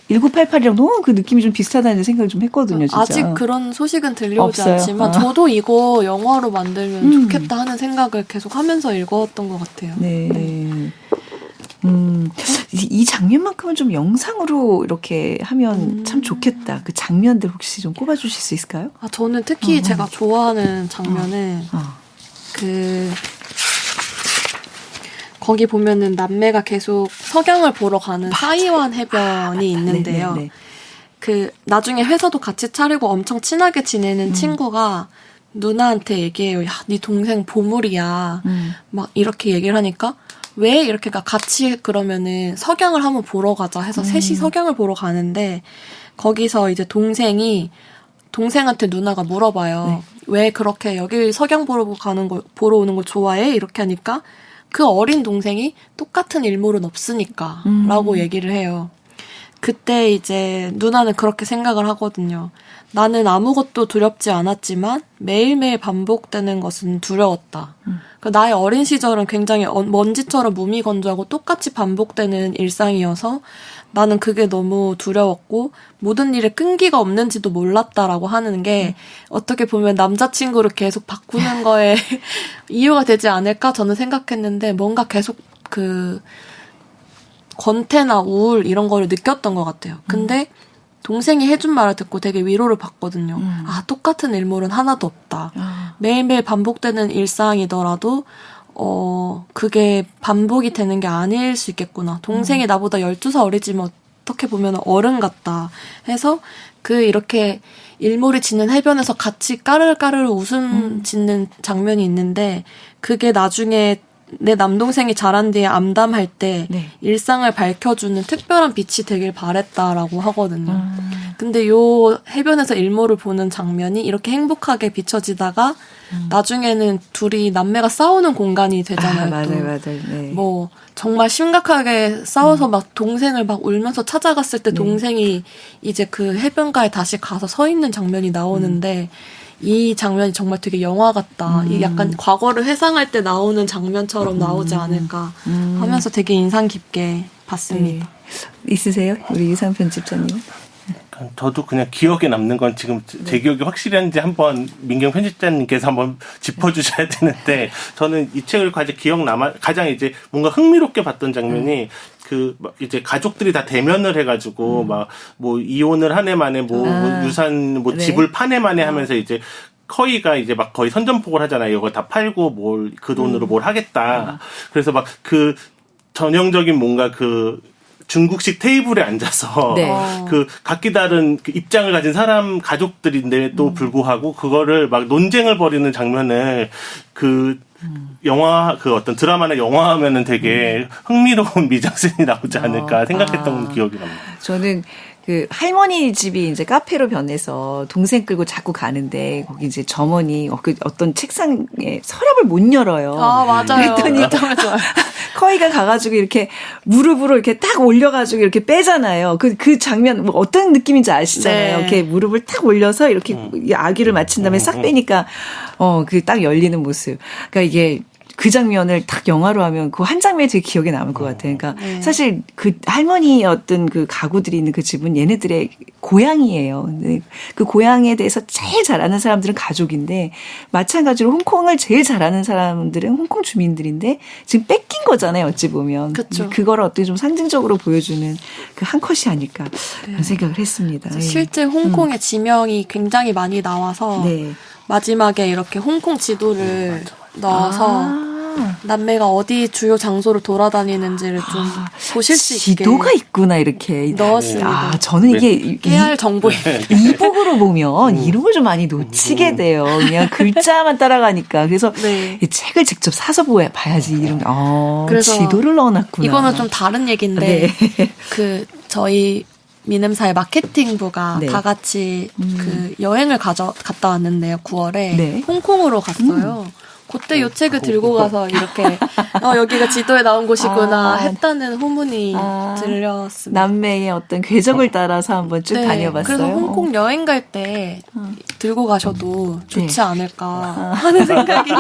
S2: 1988이랑 너무 그 느낌이 좀 비슷하다는 생각을 좀 했거든요, 진짜.
S3: 아직 그런 소식은 들려오지
S2: 없어요?
S3: 않지만 저도 이거 영화로 만들면 좋겠다 하는 생각을 계속 하면서 읽었던 것 같아요.
S2: 네. 이 장면만큼은 좀 영상으로 이렇게 하면 참 좋겠다. 그 장면들 혹시 좀 꼽아주실 수 있을까요?
S3: 저는 특히 제가 좋아하는 장면은 거기 보면은 남매가 계속 석양을 보러 가는 사이완 해변이 있는데요.
S2: 네네네.
S3: 그 나중에 회사도 같이 차리고 엄청 친하게 지내는 친구가 누나한테 얘기해요. 야, 네 동생 보물이야. 막 이렇게 얘기를 하니까 왜 이렇게 같이 그러면은 석양을 한번 보러 가자 해서 셋이 석양을 보러 가는데 거기서 이제 동생한테 누나가 물어봐요.
S2: 네.
S3: 왜 그렇게 여기 석양 보러 오는 걸 좋아해? 이렇게 하니까 그 어린 동생이 똑같은 일몰은 없으니까 라고 얘기를 해요. 그때 이제 누나는 그렇게 생각을 하거든요. 나는 아무것도 두렵지 않았지만 매일매일 반복되는 것은 두려웠다. 나의 어린 시절은 굉장히 먼지처럼 무미건조하고 똑같이 반복되는 일상이어서 나는 그게 너무 두려웠고 모든 일에 끈기가 없는지도 몰랐다라고 하는 게 어떻게 보면 남자친구를 계속 바꾸는 거에 이유가 되지 않을까 저는 생각했는데 뭔가 계속 권태나 우울 이런 거를 느꼈던 것 같아요. 근데 동생이 해준 말을 듣고 되게 위로를 받거든요. 똑같은 일몰은 하나도 없다. 매일매일 반복되는 일상이더라도 그게 반복이 되는 게 아닐 수 있겠구나. 동생이 나보다 12살 어리지만 어떻게 보면 어른 같다 해서 이렇게 일몰이 지는 해변에서 같이 까르르까르르 웃음 짓는 장면이 있는데 그게 나중에 내 남동생이 자란 뒤에 암담할 때 일상을 밝혀주는 특별한 빛이 되길 바랬다라고 하거든요. 근데 요 해변에서 일몰을 보는 장면이 이렇게 행복하게 비춰지다가 나중에는 둘이 남매가 싸우는 공간이 되잖아요.
S2: 맞아요. 네.
S3: 뭐 정말 심각하게 싸워서 막 동생을 막 울면서 찾아갔을 때 동생이 이제 그 해변가에 다시 가서 서 있는 장면이 나오는데 이 장면이 정말 되게 영화 같다. 이 약간 과거를 회상할 때 나오는 장면처럼 나오지 않을까 하면서 되게 인상 깊게 봤습니다.
S2: 네. 있으세요? 우리 유상 편집자님?
S4: 저도 그냥 기억에 남는 건 지금 제 기억이 확실한지 한번 민경 편집자님께서 한번 짚어주셔야 되는데 저는 이 책을 가장 이제 뭔가 흥미롭게 봤던 장면이 이제 가족들이 다 대면을 해가지고 뭐 이혼을 한 해 만에 유산 집을 판 해 만에 하면서 이제 커이가 이제 막 거의 선전포고를 하잖아요. 이거 다 팔고 그 돈으로 뭘 하겠다. 그래서 막 전형적인 뭔가 중국식 테이블에 앉아서
S2: 네.
S4: 그 각기 다른 그 입장을 가진 사람 가족들인데도 불구하고 그거를 막 논쟁을 벌이는 장면을 그 영화 그 어떤 드라마나 영화 하면은 되게 흥미로운 미장센이 나오지 않을까 생각했던 기억이 납니다.
S2: 저는 그 할머니 집이 이제 카페로 변해서 동생 끌고 자꾸 가는데 거기 이제 점원이 그 어떤 책상에 서랍을 못 열어요.
S3: 아, 맞아요.
S2: 그랬더니
S3: 좋아요.
S2: 커이가 가가지고 이렇게 무릎으로 이렇게 딱 올려가지고 이렇게 빼잖아요. 그 장면 뭐 어떤 느낌인지 아시잖아요.
S3: 네.
S2: 이렇게 무릎을 딱 올려서 이렇게 아기를 맞힌 다음에 싹 빼니까 그 딱 열리는 모습. 그러니까 이게 그 장면을 딱 영화로 하면 그 한 장면이 되게 기억에 남을 것 같아요. 그러니까 사실 그 할머니의 어떤 그 가구들이 있는 그 집은 얘네들의 고향이에요. 근데 그 고향에 대해서 제일 잘 아는 사람들은 가족인데 마찬가지로 홍콩을 제일 잘 아는 사람들은 홍콩 주민들인데 지금 뺏긴 거잖아요. 어찌 보면.
S3: 그쵸.
S2: 그거를 어떻게 좀 상징적으로 보여주는 그 한 컷이 아닐까 그런 생각을 했습니다. 네.
S3: 실제 홍콩의 지명이 굉장히 많이 나와서
S2: 네.
S3: 마지막에 이렇게 홍콩 지도를 넣어서 남매가 어디 주요 장소를 돌아다니는지를 좀 보실 수 있게
S2: 지도가 있구나 이렇게
S3: 넣었습니다.
S2: 저는 이게
S3: 깨알 정보
S2: 이북으로 보면 이런 걸 좀 많이 놓치게 돼요. 그냥 글자만 따라가니까. 그래서
S3: 네.
S2: 이 책을 직접 사서 봐야지. 이런
S3: 그래서
S2: 지도를 넣어놨구나.
S3: 이거는 좀 다른 얘기인데
S2: 네.
S3: 그 저희 미nem사의 마케팅부가
S2: 네.
S3: 다 같이 그 여행을 갔다 왔는데요. 9월에
S2: 네.
S3: 홍콩으로 갔어요. 그때 요 책을 들고 가서 이렇게 여기가 지도에 나온 곳이구나 했다는 후문이 들렸습니다.
S2: 남매의 어떤 궤적을 따라서 한번 쭉 다녀봤어요.
S3: 그래서 홍콩 여행 갈 때 들고 가셔도 좋지
S2: 네.
S3: 않을까 하는 생각이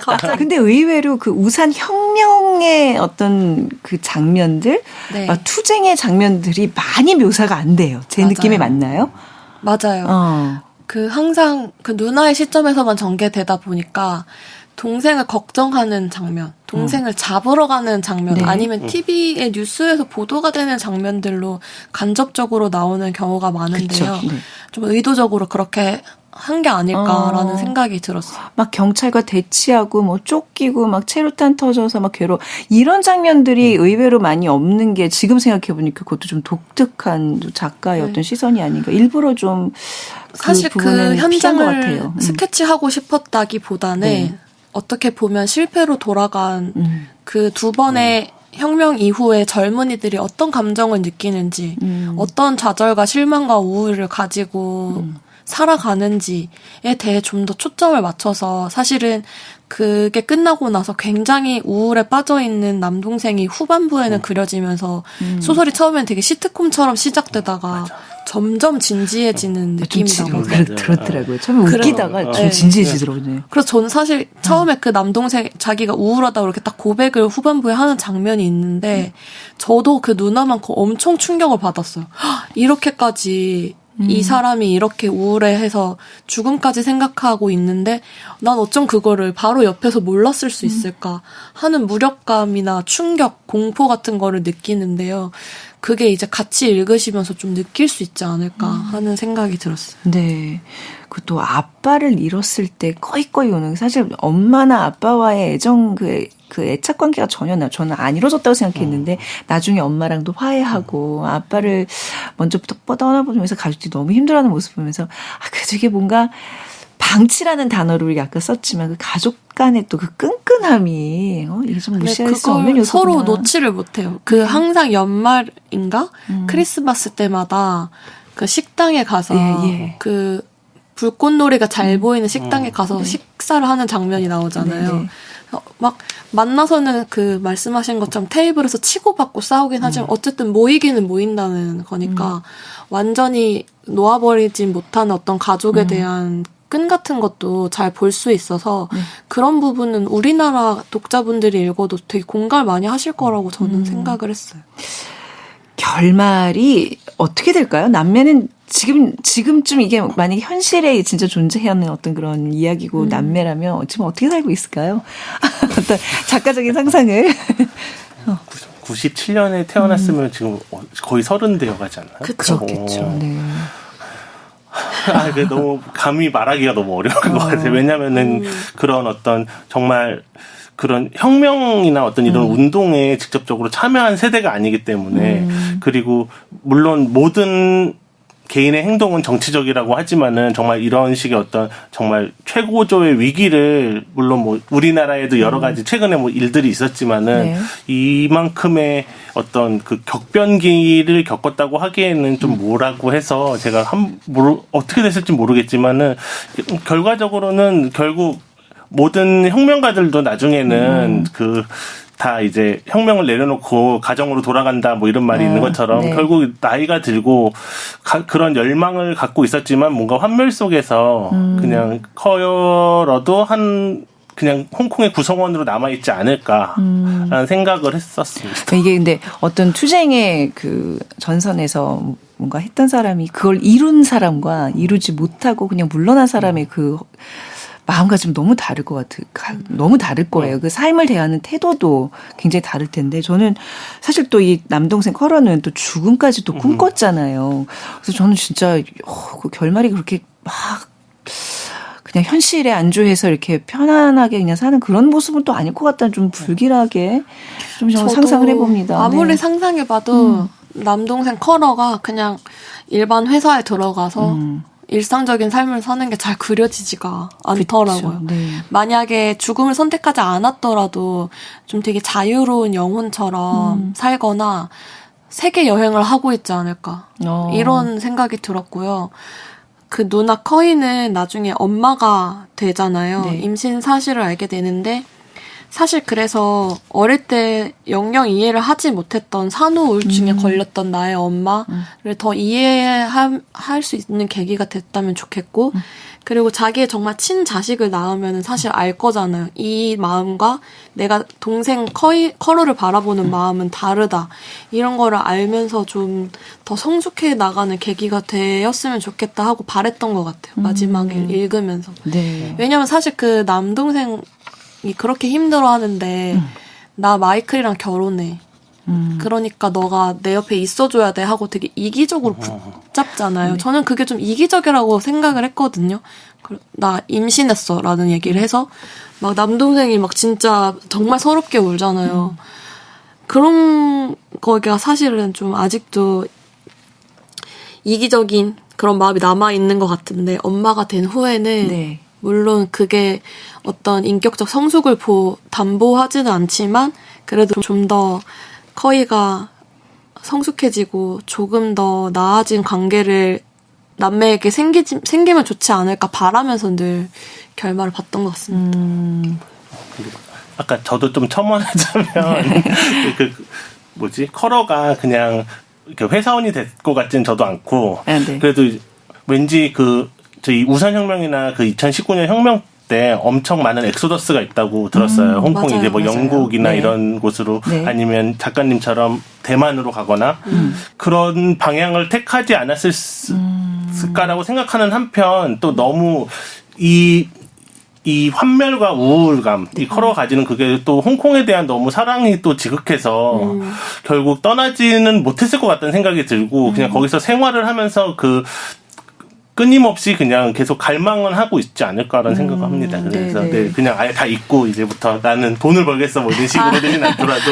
S3: 갑자기.
S2: 근데 의외로 그 우산 혁명의 어떤 그 장면들,
S3: 네.
S2: 투쟁의 장면들이 많이 묘사가 안 돼요. 제
S3: 맞아요.
S2: 느낌이 맞나요?
S3: 맞아요. 그 항상 그 누나의 시점에서만 전개되다 보니까 동생을 걱정하는 장면, 동생을 잡으러 가는 장면,
S2: 네.
S3: 아니면 TV에 뉴스에서 보도가 되는 장면들로 간접적으로 나오는 경우가 많은데요.
S2: 그쵸. 네.
S3: 좀 의도적으로 그렇게 한 게 아닐까라는 생각이 들었어요.
S2: 막 경찰과 대치하고 뭐 쫓기고 막 체류탄 터져서 막 이런 장면들이 의외로 많이 없는 게 지금 생각해 보니까 그것도 좀 독특한 작가의 어떤 시선이 아닌가. 일부러 좀
S3: 사실 그
S2: 부분은 피한 것
S3: 현장을
S2: 같아요.
S3: 스케치하고 싶었다기보다는
S2: 네.
S3: 어떻게 보면 실패로 돌아간 그 두 번의 혁명 이후에 젊은이들이 어떤 감정을 느끼는지, 어떤 좌절과 실망과 우울을 가지고 살아가는지에 대해 좀 더 초점을 맞춰서 사실은 그게 끝나고 나서 굉장히 우울에 빠져있는 남동생이 후반부에는 그려지면서 소설이 처음엔 되게 시트콤처럼 시작되다가 점점 진지해지는 느낌이 나거든요.
S2: 들었더라고요. 처음에 웃기다가 좀 진지해지더라고요.
S3: 그래서 저는 사실 처음에 그 남동생 자기가 우울하다고 이렇게 딱 고백을 후반부에 하는 장면이 있는데 저도 그 누나만큼 엄청 충격을 받았어요. 이렇게까지 이 사람이 이렇게 우울해해서 죽음까지 생각하고 있는데 난 어쩜 그거를 바로 옆에서 몰랐을 수 있을까 하는 무력감이나 충격, 공포 같은 거를 느끼는데요. 그게 이제 같이 읽으시면서 좀 느낄 수 있지 않을까 하는 생각이 들었어요.
S2: 네. 그또 아빠를 잃었을 때 꺼이꺼이 오는 사실 엄마나 아빠와의 애정 그 애착 관계가 전혀 저는 안 이루어졌다고 생각했는데 나중에 엄마랑도 화해하고 아빠를 먼저부터 떠나보면서 가족들이 너무 힘들어하는 모습 보면서 그래도 이게 뭔가 방치라는 단어를 우리가 아까 썼지만 그 가족 간의 또 그 끈끈함이 이게 좀 무시할 수 없는 요소구나.
S3: 서로 놓지를 못해요. 그 항상 연말인가 크리스마스 때마다 그 식당에 가서 그 불꽃놀이가 잘 보이는 식당에 가서 식사를 하는 장면이 나오잖아요. 막 만나서는 그 말씀하신 것처럼 테이블에서 치고받고 싸우긴 하지만 어쨌든 모이기는 모인다는 거니까 완전히 놓아버리진 못하는 어떤 가족에 대한 끈 같은 것도 잘 볼 수 있어서 그런 부분은 우리나라 독자분들이 읽어도 되게 공감을 많이 하실 거라고 저는 생각을 했어요.
S2: 결말이 어떻게 될까요? 남매는 지금쯤 이게 만약에 현실에 진짜 존재하는 어떤 그런 이야기고 남매라면 지금 어떻게 살고 있을까요? 어떤 작가적인 상상을.
S4: 97년에 태어났으면 지금 거의 30 되어 가지 않나요?
S2: 그렇겠죠. 네.
S4: 너무 감히 말하기가 너무 어려운 것 같아요. 왜냐면은 그런 어떤 정말 그런 혁명이나 어떤 이런 운동에 직접적으로 참여한 세대가 아니기 때문에 그리고 물론 모든 개인의 행동은 정치적이라고 하지만은 정말 이런 식의 어떤 정말 최고조의 위기를 물론 뭐 우리나라에도 여러 가지 최근에 뭐 일들이 있었지만은
S2: 네.
S4: 이만큼의 어떤 그 격변기를 겪었다고 하기에는 좀 뭐라고 해서 제가 어떻게 됐을지 모르겠지만은 결과적으로는 결국 모든 혁명가들도 나중에는 다 이제 혁명을 내려놓고 가정으로 돌아간다 뭐 이런 말이 있는 것처럼
S2: 네.
S4: 결국 나이가 들고 그런 열망을 갖고 있었지만 뭔가 환멸 속에서 그냥 커여라도 그냥 홍콩의 구성원으로 남아있지 않을까라는 생각을 했었습니다.
S2: 이게 근데 어떤 투쟁의 그 전선에서 뭔가 했던 사람이 그걸 이룬 사람과 이루지 못하고 그냥 물러난 사람의 그 마음가짐 너무 다를 것 너무 다를 거예요. 그 삶을 대하는 태도도 굉장히 다를 텐데 저는 사실 또 이 남동생 커러는 또 죽음까지 또 꿈꿨잖아요. 그래서 저는 진짜 그 결말이 그렇게 막 그냥 현실에 안주해서 이렇게 편안하게 그냥 사는 그런 모습은 또 아닐 것 같다는 좀 불길하게 좀 상상을 해봅니다.
S3: 아무리
S2: 네.
S3: 상상해봐도 남동생 커러가 그냥 일반 회사에 들어가서 일상적인 삶을 사는 게 잘 그려지지가 않더라고요.
S2: 네.
S3: 만약에 죽음을 선택하지 않았더라도 좀 되게 자유로운 영혼처럼 살거나 세계 여행을 하고 있지 않을까. 이런 생각이 들었고요. 그 누나 커이는 나중에 엄마가 되잖아요.
S2: 네.
S3: 임신 사실을 알게 되는데 사실 그래서 어릴 때 영영 이해를 하지 못했던 산후 우울증에 걸렸던 나의 엄마를 더 이해할 수 있는 계기가 됐다면 좋겠고 그리고 자기의 정말 친자식을 낳으면 사실 알 거잖아요. 이 마음과 내가 동생 커러를 바라보는 마음은 다르다. 이런 거를 알면서 좀 더 성숙해 나가는 계기가 되었으면 좋겠다 하고 바랬던 것 같아요. 마지막에 읽으면서.
S2: 네.
S3: 왜냐면 사실 그 남동생 이 그렇게 힘들어하는데 나 마이클이랑 결혼해. 그러니까 너가 내 옆에 있어줘야 돼 하고 되게 이기적으로 붙잡잖아요. 저는 그게 좀 이기적이라고 생각을 했거든요. 나 임신했어 라는 얘기를 해서 막 남동생이 막 진짜 정말 서럽게 울잖아요. 그런 거가 사실은 좀 아직도 이기적인 그런 마음이 남아있는 것 같은데 엄마가 된 후에는
S2: 네.
S3: 물론 그게 어떤 인격적 성숙을 담보하지는 않지만 그래도 좀 더 커이가 성숙해지고 조금 더 나아진 관계를 남매에게 생기면 좋지 않을까 바라면서 늘 결말을 봤던 것 같습니다.
S4: 아까 저도 좀 첨언하자면 커러가 그냥 이렇게 회사원이 될 것 같지는 저도 않고
S2: 네.
S4: 그래도 왠지 저희 우산혁명이나 2019년 혁명 때 엄청 많은 엑소더스가 있다고 들었어요. 홍콩이
S3: 맞아요,
S4: 이제 뭐
S2: 맞아요.
S4: 영국이나
S2: 네.
S4: 이런 곳으로
S2: 네.
S4: 아니면 작가님처럼 대만으로 가거나 그런 방향을 택하지 않았을까라고 생각하는 한편 또 너무 이 환멸과 우울감, 이 커러 가지는 그게 또 홍콩에 대한 너무 사랑이 또 지극해서 결국 떠나지는 못했을 것 같다는 생각이 들고 그냥 거기서 생활을 하면서 끊임없이 그냥 계속 갈망은 하고 있지 않을까라는 생각을 합니다. 그래서 네, 그냥 아예 다 잊고 이제부터 나는 돈을 벌겠어 뭐 이런 식으로 되진 않더라도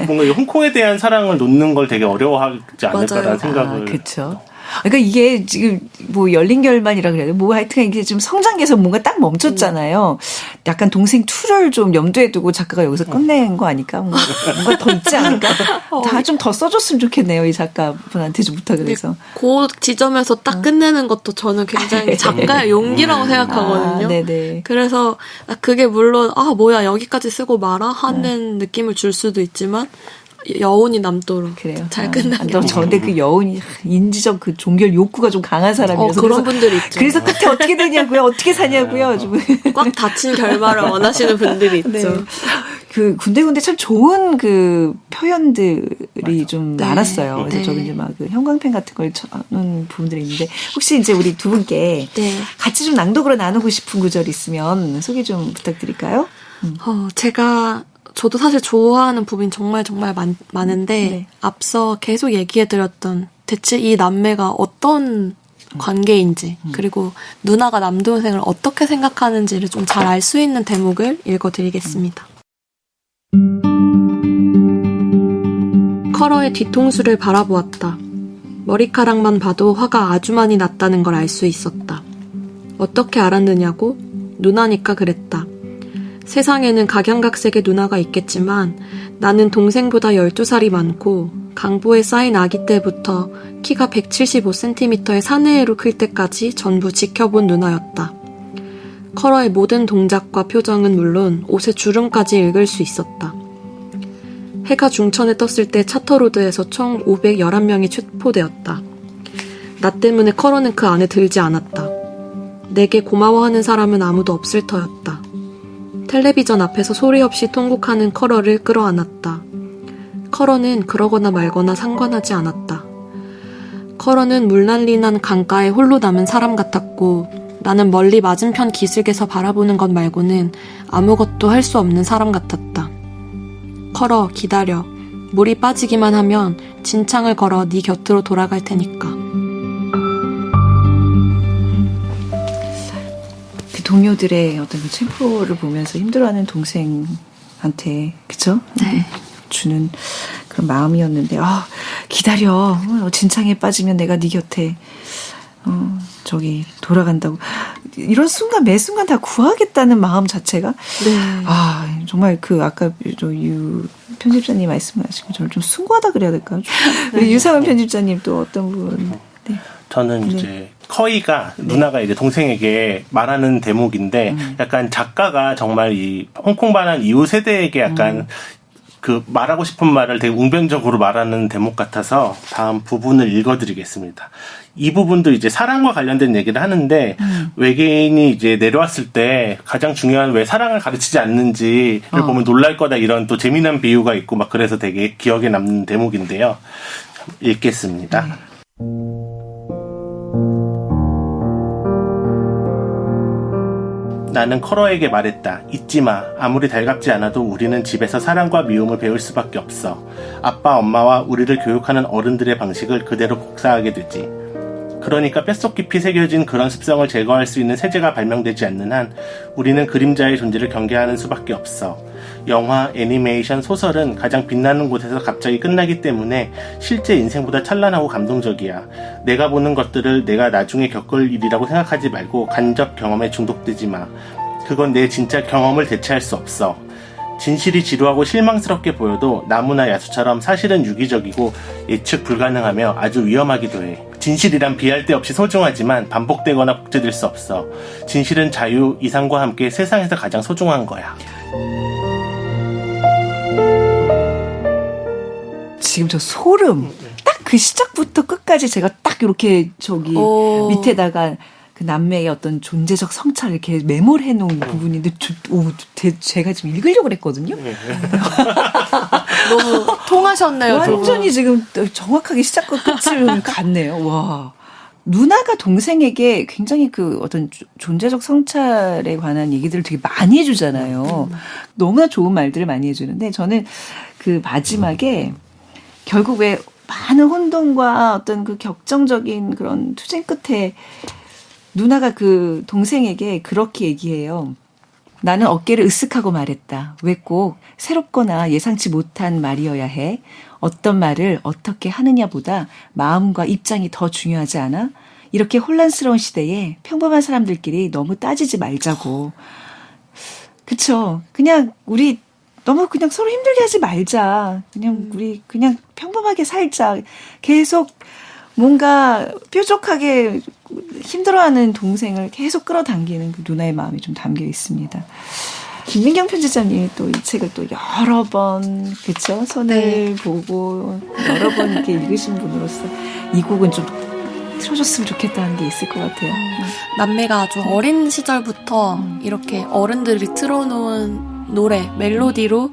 S4: 뭔가 이 홍콩에 대한 사랑을 놓는 걸 되게 어려워하지 않을까라는 생각을.
S2: 그렇죠. 그러니까 이게 지금 뭐 열린 결말이라 그래야 돼. 뭐 하여튼 이게 좀 성장해서 뭔가 딱 멈췄잖아요. 약간 동생 2를 좀 염두에 두고 작가가 여기서 끝낸 거 아닐까? 뭔가 더 있지 않을까? 다 좀 더 써줬으면 좋겠네요. 이 작가분한테 좀 부탁을 해서.
S3: 그 지점에서 딱 끝내는 것도 저는 굉장히 작가의 용기라고 생각하거든요.
S2: 네네.
S3: 그래서 그게 물론 뭐야 여기까지 쓰고 말아 하는 느낌을 줄 수도 있지만 여운이 남도록
S2: 그래요.
S3: 잘 끝나게.
S2: 근데 그 여운이 인지적 그 종결 욕구가 좀 강한 사람이라서
S3: 그런 분들이 있죠.
S2: 그래서 끝에 어떻게 되냐고요? 어떻게 사냐고요? 좀
S3: 꽉 닫힌 결말을 원하시는 분들이 있죠.
S2: 네. 그 군데군데 참 좋은 그 표현들이 좀 많았어요. 그래서 저도 이제 막 그 형광펜 같은 걸 쳐는 부분들이 있는데 혹시 이제 우리 두 분께 같이 좀 낭독으로 나누고 싶은 구절 있으면 소개 좀 부탁드릴까요?
S3: 저도 사실 좋아하는 부분이 정말 많은데 앞서 계속 얘기해드렸던 대체 이 남매가 어떤 관계인지 그리고 누나가 남동생을 어떻게 생각하는지를 좀 잘 알 수 있는 대목을 읽어드리겠습니다. 커러의 뒤통수를 바라보았다. 머리카락만 봐도 화가 아주 많이 났다는 걸 알 수 있었다. 어떻게 알았느냐고? 누나니까 그랬다. 세상에는 각양각색의 누나가 있겠지만 나는 동생보다 12살이 많고 강보에 쌓인 아기 때부터 키가 175cm의 사내애로 클 때까지 전부 지켜본 누나였다. 커러의 모든 동작과 표정은 물론 옷의 주름까지 읽을 수 있었다. 해가 중천에 떴을 때 차터로드에서 총 511명이 체포되었다. 나 때문에 커러는 그 안에 들지 않았다. 내게 고마워하는 사람은 아무도 없을 터였다. 텔레비전 앞에서 소리 없이 통곡하는 커러를 끌어안았다. 커러는 그러거나 말거나 상관하지 않았다. 커러는 물난리 난 강가에 홀로 남은 사람 같았고 나는 멀리 맞은편 기슭에서 바라보는 것 말고는 아무것도 할 수 없는 사람 같았다. 커러, 기다려. 물이 빠지기만 하면 진창을 걸어 네 곁으로 돌아갈 테니까.
S2: 그 동료들의 어떤 그 체포를 보면서 힘들어하는 동생한테 그쵸?
S3: 네.
S2: 주는 그런 마음이었는데 기다려. 진창에 빠지면 내가 네 곁에 저기 돌아간다고. 이런 순간 매 순간 다 구하겠다는 마음 자체가
S3: 네.
S2: 정말 그 아까 유 편집자님 말씀하신 것처럼 좀 숭고하다 그래야 될까요? 네. 유상은 편집자님 또 어떤 부분? 네.
S4: 저는 이제 커이가 누나가 이제 동생에게 말하는 대목인데 약간 작가가 정말 이 홍콩 반환 이후 세대에게 약간 그 말하고 싶은 말을 되게 웅변적으로 말하는 대목 같아서 다음 부분을 읽어드리겠습니다. 이 부분도 이제 사랑과 관련된 얘기를 하는데 외계인이 이제 내려왔을 때 가장 중요한 왜 사랑을 가르치지 않는지를 보면 놀랄 거다 이런 또 재미난 비유가 있고 막 그래서 되게 기억에 남는 대목인데요. 읽겠습니다. 나는 커러에게 말했다. 잊지 마. 아무리 달갑지 않아도 우리는 집에서 사랑과 미움을 배울 수밖에 없어. 아빠, 엄마와 우리를 교육하는 어른들의 방식을 그대로 복사하게 되지. 그러니까 뼛속 깊이 새겨진 그런 습성을 제거할 수 있는 세제가 발명되지 않는 한 우리는 그림자의 존재를 경계하는 수밖에 없어. 영화, 애니메이션, 소설은 가장 빛나는 곳에서 갑자기 끝나기 때문에 실제 인생보다 찬란하고 감동적이야. 내가 보는 것들을 내가 나중에 겪을 일이라고 생각하지 말고 간접 경험에 중독되지 마. 그건 내 진짜 경험을 대체할 수 없어. 진실이 지루하고 실망스럽게 보여도 나무나 야수처럼 사실은 유기적이고 예측 불가능하며 아주 위험하기도 해. 진실이란 비할 데 없이 소중하지만 반복되거나 복제될 수 없어. 진실은 자유, 이상과 함께 세상에서 가장 소중한 거야.
S2: 지금 저 소름. 딱 그 시작부터 끝까지 제가 딱 이렇게 저기 밑에다가 그 남매의 어떤 존재적 성찰을 이렇게 메모를 해놓은 부분인데 제가 지금 읽으려고 그랬거든요.
S3: 너무 통하셨네요.
S2: 완전히 지금 정확하게 시작과 끝을 갔네요. 와. 누나가 동생에게 굉장히 그 어떤 존재적 성찰에 관한 얘기들을 되게 많이 해주잖아요. 너무나 좋은 말들을 많이 해주는데 저는 그 마지막에 결국 왜 많은 혼돈과 어떤 그 격정적인 그런 투쟁 끝에 누나가 그 동생에게 그렇게 얘기해요. 나는 어깨를 으쓱하고 말했다. 왜 꼭 새롭거나 예상치 못한 말이어야 해? 어떤 말을 어떻게 하느냐보다 마음과 입장이 더 중요하지 않아? 이렇게 혼란스러운 시대에 평범한 사람들끼리 너무 따지지 말자고. 그쵸? 그냥 우리 너무 그냥 서로 힘들게 하지 말자. 그냥 우리 그냥 평범하게 살자. 계속 뭔가 뾰족하게 힘들어하는 동생을 계속 끌어당기는 그 누나의 마음이 좀 담겨 있습니다. 김민경 편집자님이 또 이 책을 또 여러 번 그쵸? 손을 보고 여러 번 이렇게 읽으신 분으로서 이 곡은 좀 틀어줬으면 좋겠다는 게 있을 것 같아요.
S3: 남매가 아주 어린 시절부터 이렇게 어른들이 틀어놓은 노래, 멜로디로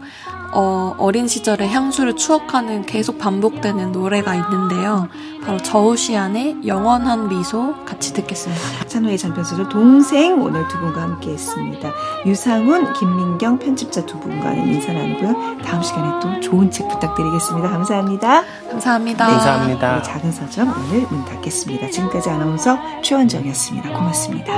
S3: 어린 시절의 향수를 추억하는 계속 반복되는 노래가 있는데요. 바로 저우시안의 영원한 미소 같이 듣겠습니다.
S2: 찬호의 장편소설 동생 오늘 두 분과 함께했습니다. 유상훈, 김민경 편집자 두 분과는 인사 나누고요. 다음 시간에 또 좋은 책 부탁드리겠습니다. 감사합니다.
S3: 감사합니다.
S4: 감사합니다.
S2: 작은 서점 오늘 문 닫겠습니다. 지금까지 아나운서 최원정이었습니다. 고맙습니다.